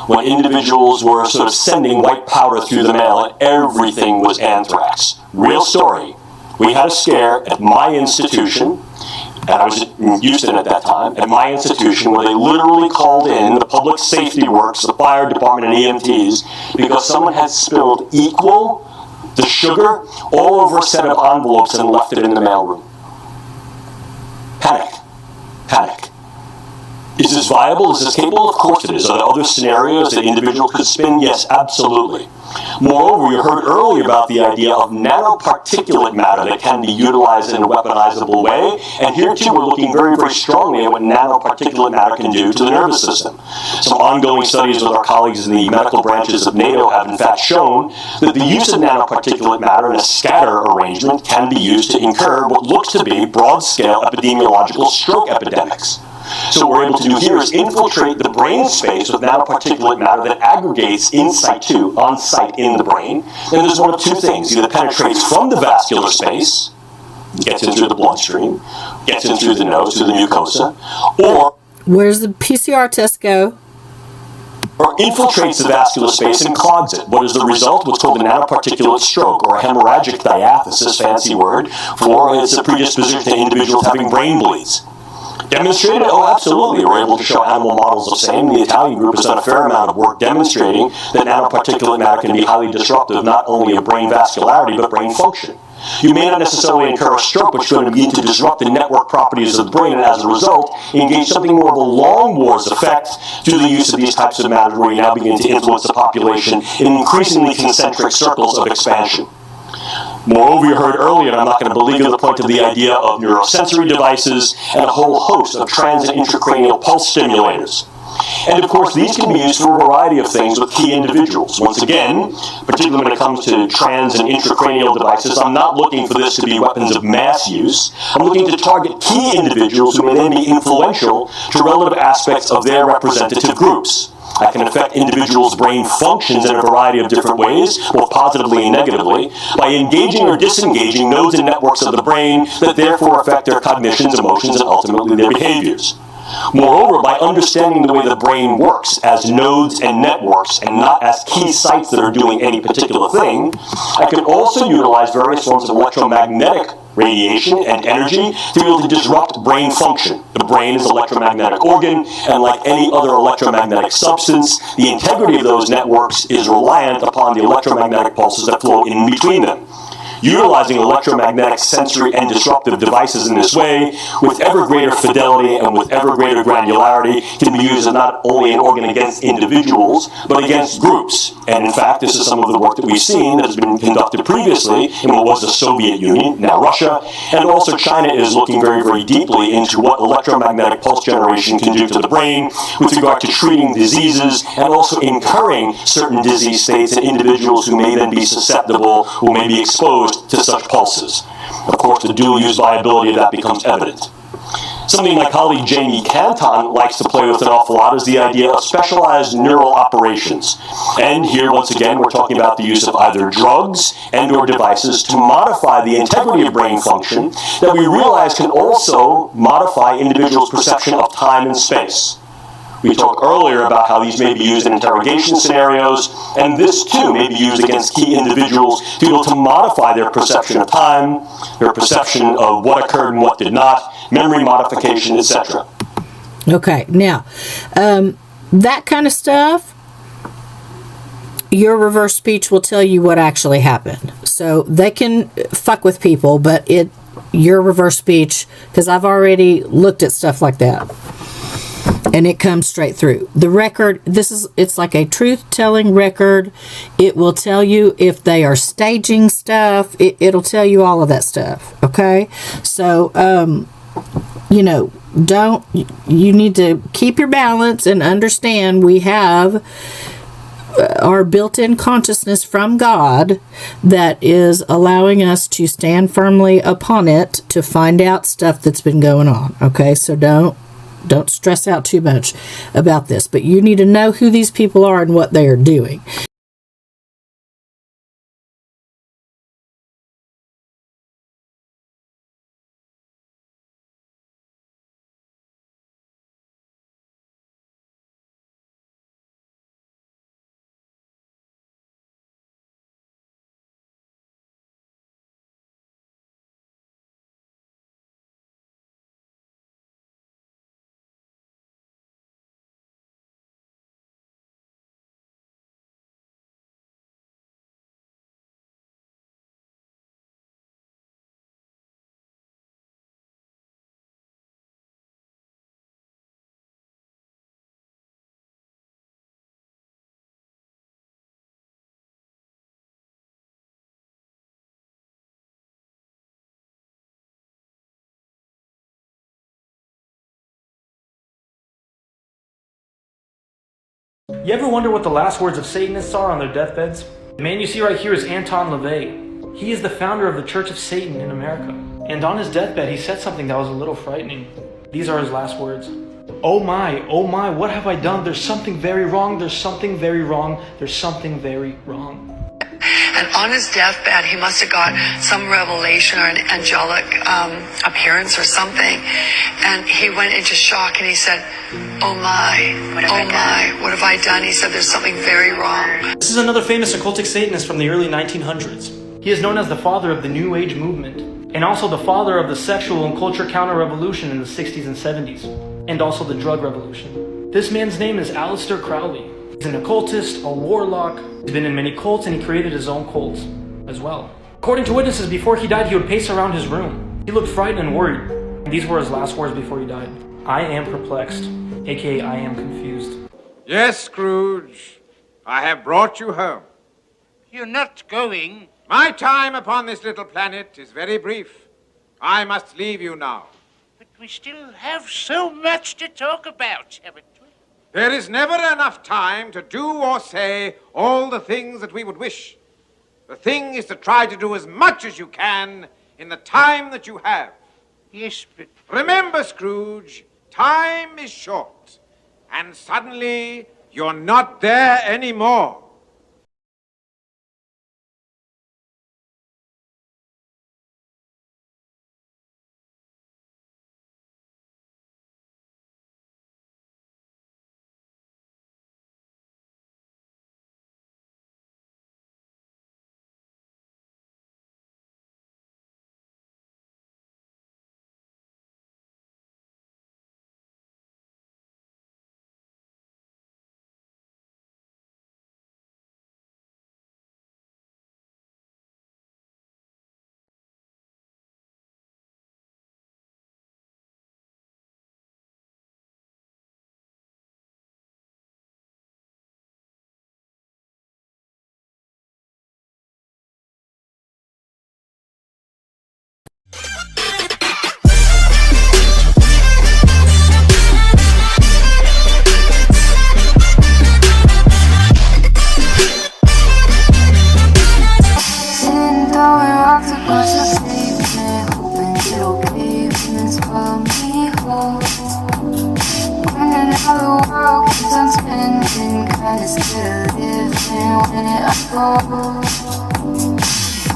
when individuals were sort of sending white powder through the mail and everything was anthrax. Real story. We had a scare at my institution, and I was in Houston at that time, at my institution, where they literally called in the public safety works, the fire department, and EMTs, because someone had spilled the sugar, all over a set of envelopes and left it in the mailroom. Panic. Panic. Is this viable? Is this capable? Of course it is. Are there other scenarios that individuals could spin? Yes, absolutely. Moreover, you heard earlier about the idea of nanoparticulate matter that can be utilized in a weaponizable way. And here too, we're looking very, very strongly at what nanoparticulate matter can do to the nervous system. Some ongoing studies with our colleagues in the medical branches of NATO have in fact shown that the use of nanoparticulate matter in a scatter arrangement can be used to incur what looks to be broad-scale epidemiological stroke epidemics. So what we're able to do here is infiltrate the brain space with nanoparticulate matter that aggregates on site in the brain. And there's one of two things. Either penetrates from the vascular space, gets in through the bloodstream, gets in through the nose, through the mucosa, or where's the PCR test go? Or infiltrates the vascular space and clogs it. What is the result? What's called a nanoparticulate stroke, or a hemorrhagic diathesis, fancy word, for it's a predisposition to individuals having brain bleeds. Demonstrated? Oh, absolutely. We're able to show animal models of same. The Italian group has done a fair amount of work demonstrating that nanoparticulate matter can be highly disruptive, not only of brain vascularity, but brain function. You may not necessarily incur a stroke, but you're going to begin to disrupt the network properties of the brain, and as a result, engage something more of a long wars effect through the use of these types of matter, where you now begin to influence the population in increasingly concentric circles of expansion. Moreover, you heard earlier, and I'm not going to belabor the point of the idea of neurosensory devices and a whole host of trans and intracranial pulse stimulators. And of course, these can be used for a variety of things with key individuals. Once again, particularly when it comes to trans and intracranial devices, I'm not looking for this to be weapons of mass use. I'm looking to target key individuals who may then be influential to relative aspects of their representative groups. I can affect individuals' brain functions in a variety of different ways, both positively and negatively, by engaging or disengaging nodes and networks of the brain that therefore affect their cognitions, emotions, and ultimately their behaviors. Moreover, by understanding the way the brain works as nodes and networks and not as key sites that are doing any particular thing, I can also utilize various forms of electromagnetic radiation and energy to be able to disrupt brain function. The brain is an electromagnetic organ, and like any other electromagnetic substance, the integrity of those networks is reliant upon the electromagnetic pulses that flow in between them. Utilizing electromagnetic, sensory, and disruptive devices in this way, with ever greater fidelity and with ever greater granularity, can be used as not only an organ against individuals, but against groups. And in fact, this is some of the work that we've seen that has been conducted previously in what was the Soviet Union, now Russia, and also China is looking very, very deeply into what electromagnetic pulse generation can do to the brain with regard to treating diseases and also incurring certain disease states in individuals who may then be susceptible, who may be exposed to such pulses. Of course, the dual-use viability of that becomes evident. Something my colleague Jamie Canton likes to play with an awful lot is the idea of specialized neural operations. And here, once again, we're talking about the use of either drugs and or devices to modify the integrity of brain function that we realize can also modify individuals' perception of time and space. We talked earlier about how these may be used in interrogation scenarios, and this too may be used against key individuals to be able to modify their perception of time, their perception of what occurred and what did not, memory modification, etc. Okay, now, that kind of stuff, your reverse speech will tell you what actually happened. So they can fuck with people, but your reverse speech, because I've already looked at stuff like that. And it comes straight through. The record, it's like a truth-telling record. It will tell you if they are staging stuff. It'll tell you all of that stuff, okay? So, you need to keep your balance and understand we have our built-in consciousness from God that is allowing us to stand firmly upon it to find out stuff that's been going on, okay? So don't stress out too much about this, but you need to know who these people are and what they are doing. You ever wonder what the last words of Satanists are on their deathbeds? The man you see right here is Anton LaVey. He is the founder of the Church of Satan in America. And on his deathbed, he said something that was a little frightening. These are his last words. Oh my, what have I done? There's something very wrong, there's something very wrong, there's something very wrong. And on his deathbed, he must have got some revelation or an angelic appearance or something. And he went into shock and he said, oh my, what have I done? He said, there's something very wrong. This is another famous occultic Satanist from the early 1900s. He is known as the father of the New Age movement, and also the father of the sexual and culture counter-revolution in the 60s and 70s, and also the drug revolution. This man's name is Aleister Crowley. He's an occultist, a warlock. He's been in many cults, and he created his own cults as well. According to witnesses, before he died, he would pace around his room. He looked frightened and worried. And these were his last words before he died. I am perplexed, aka I am confused. Yes, Scrooge, I have brought you home. You're not going. My time upon this little planet is very brief. I must leave you now. But we still have so much to talk about, haven't we? There is never enough time to do or say all the things that we would wish. The thing is to try to do as much as you can in the time that you have. Yes, but... Remember, Scrooge, time is short, and suddenly you're not there anymore.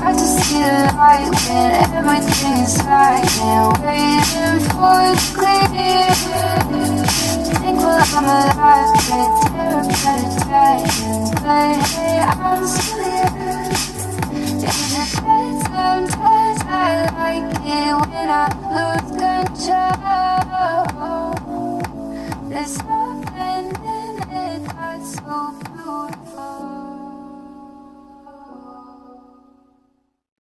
Hard to see the light when everything is right and waiting for it to clear. Think while I'm alive, get terrified but hey, I'm still here. It's a bad sometimes I like it when I lose control. There's nothing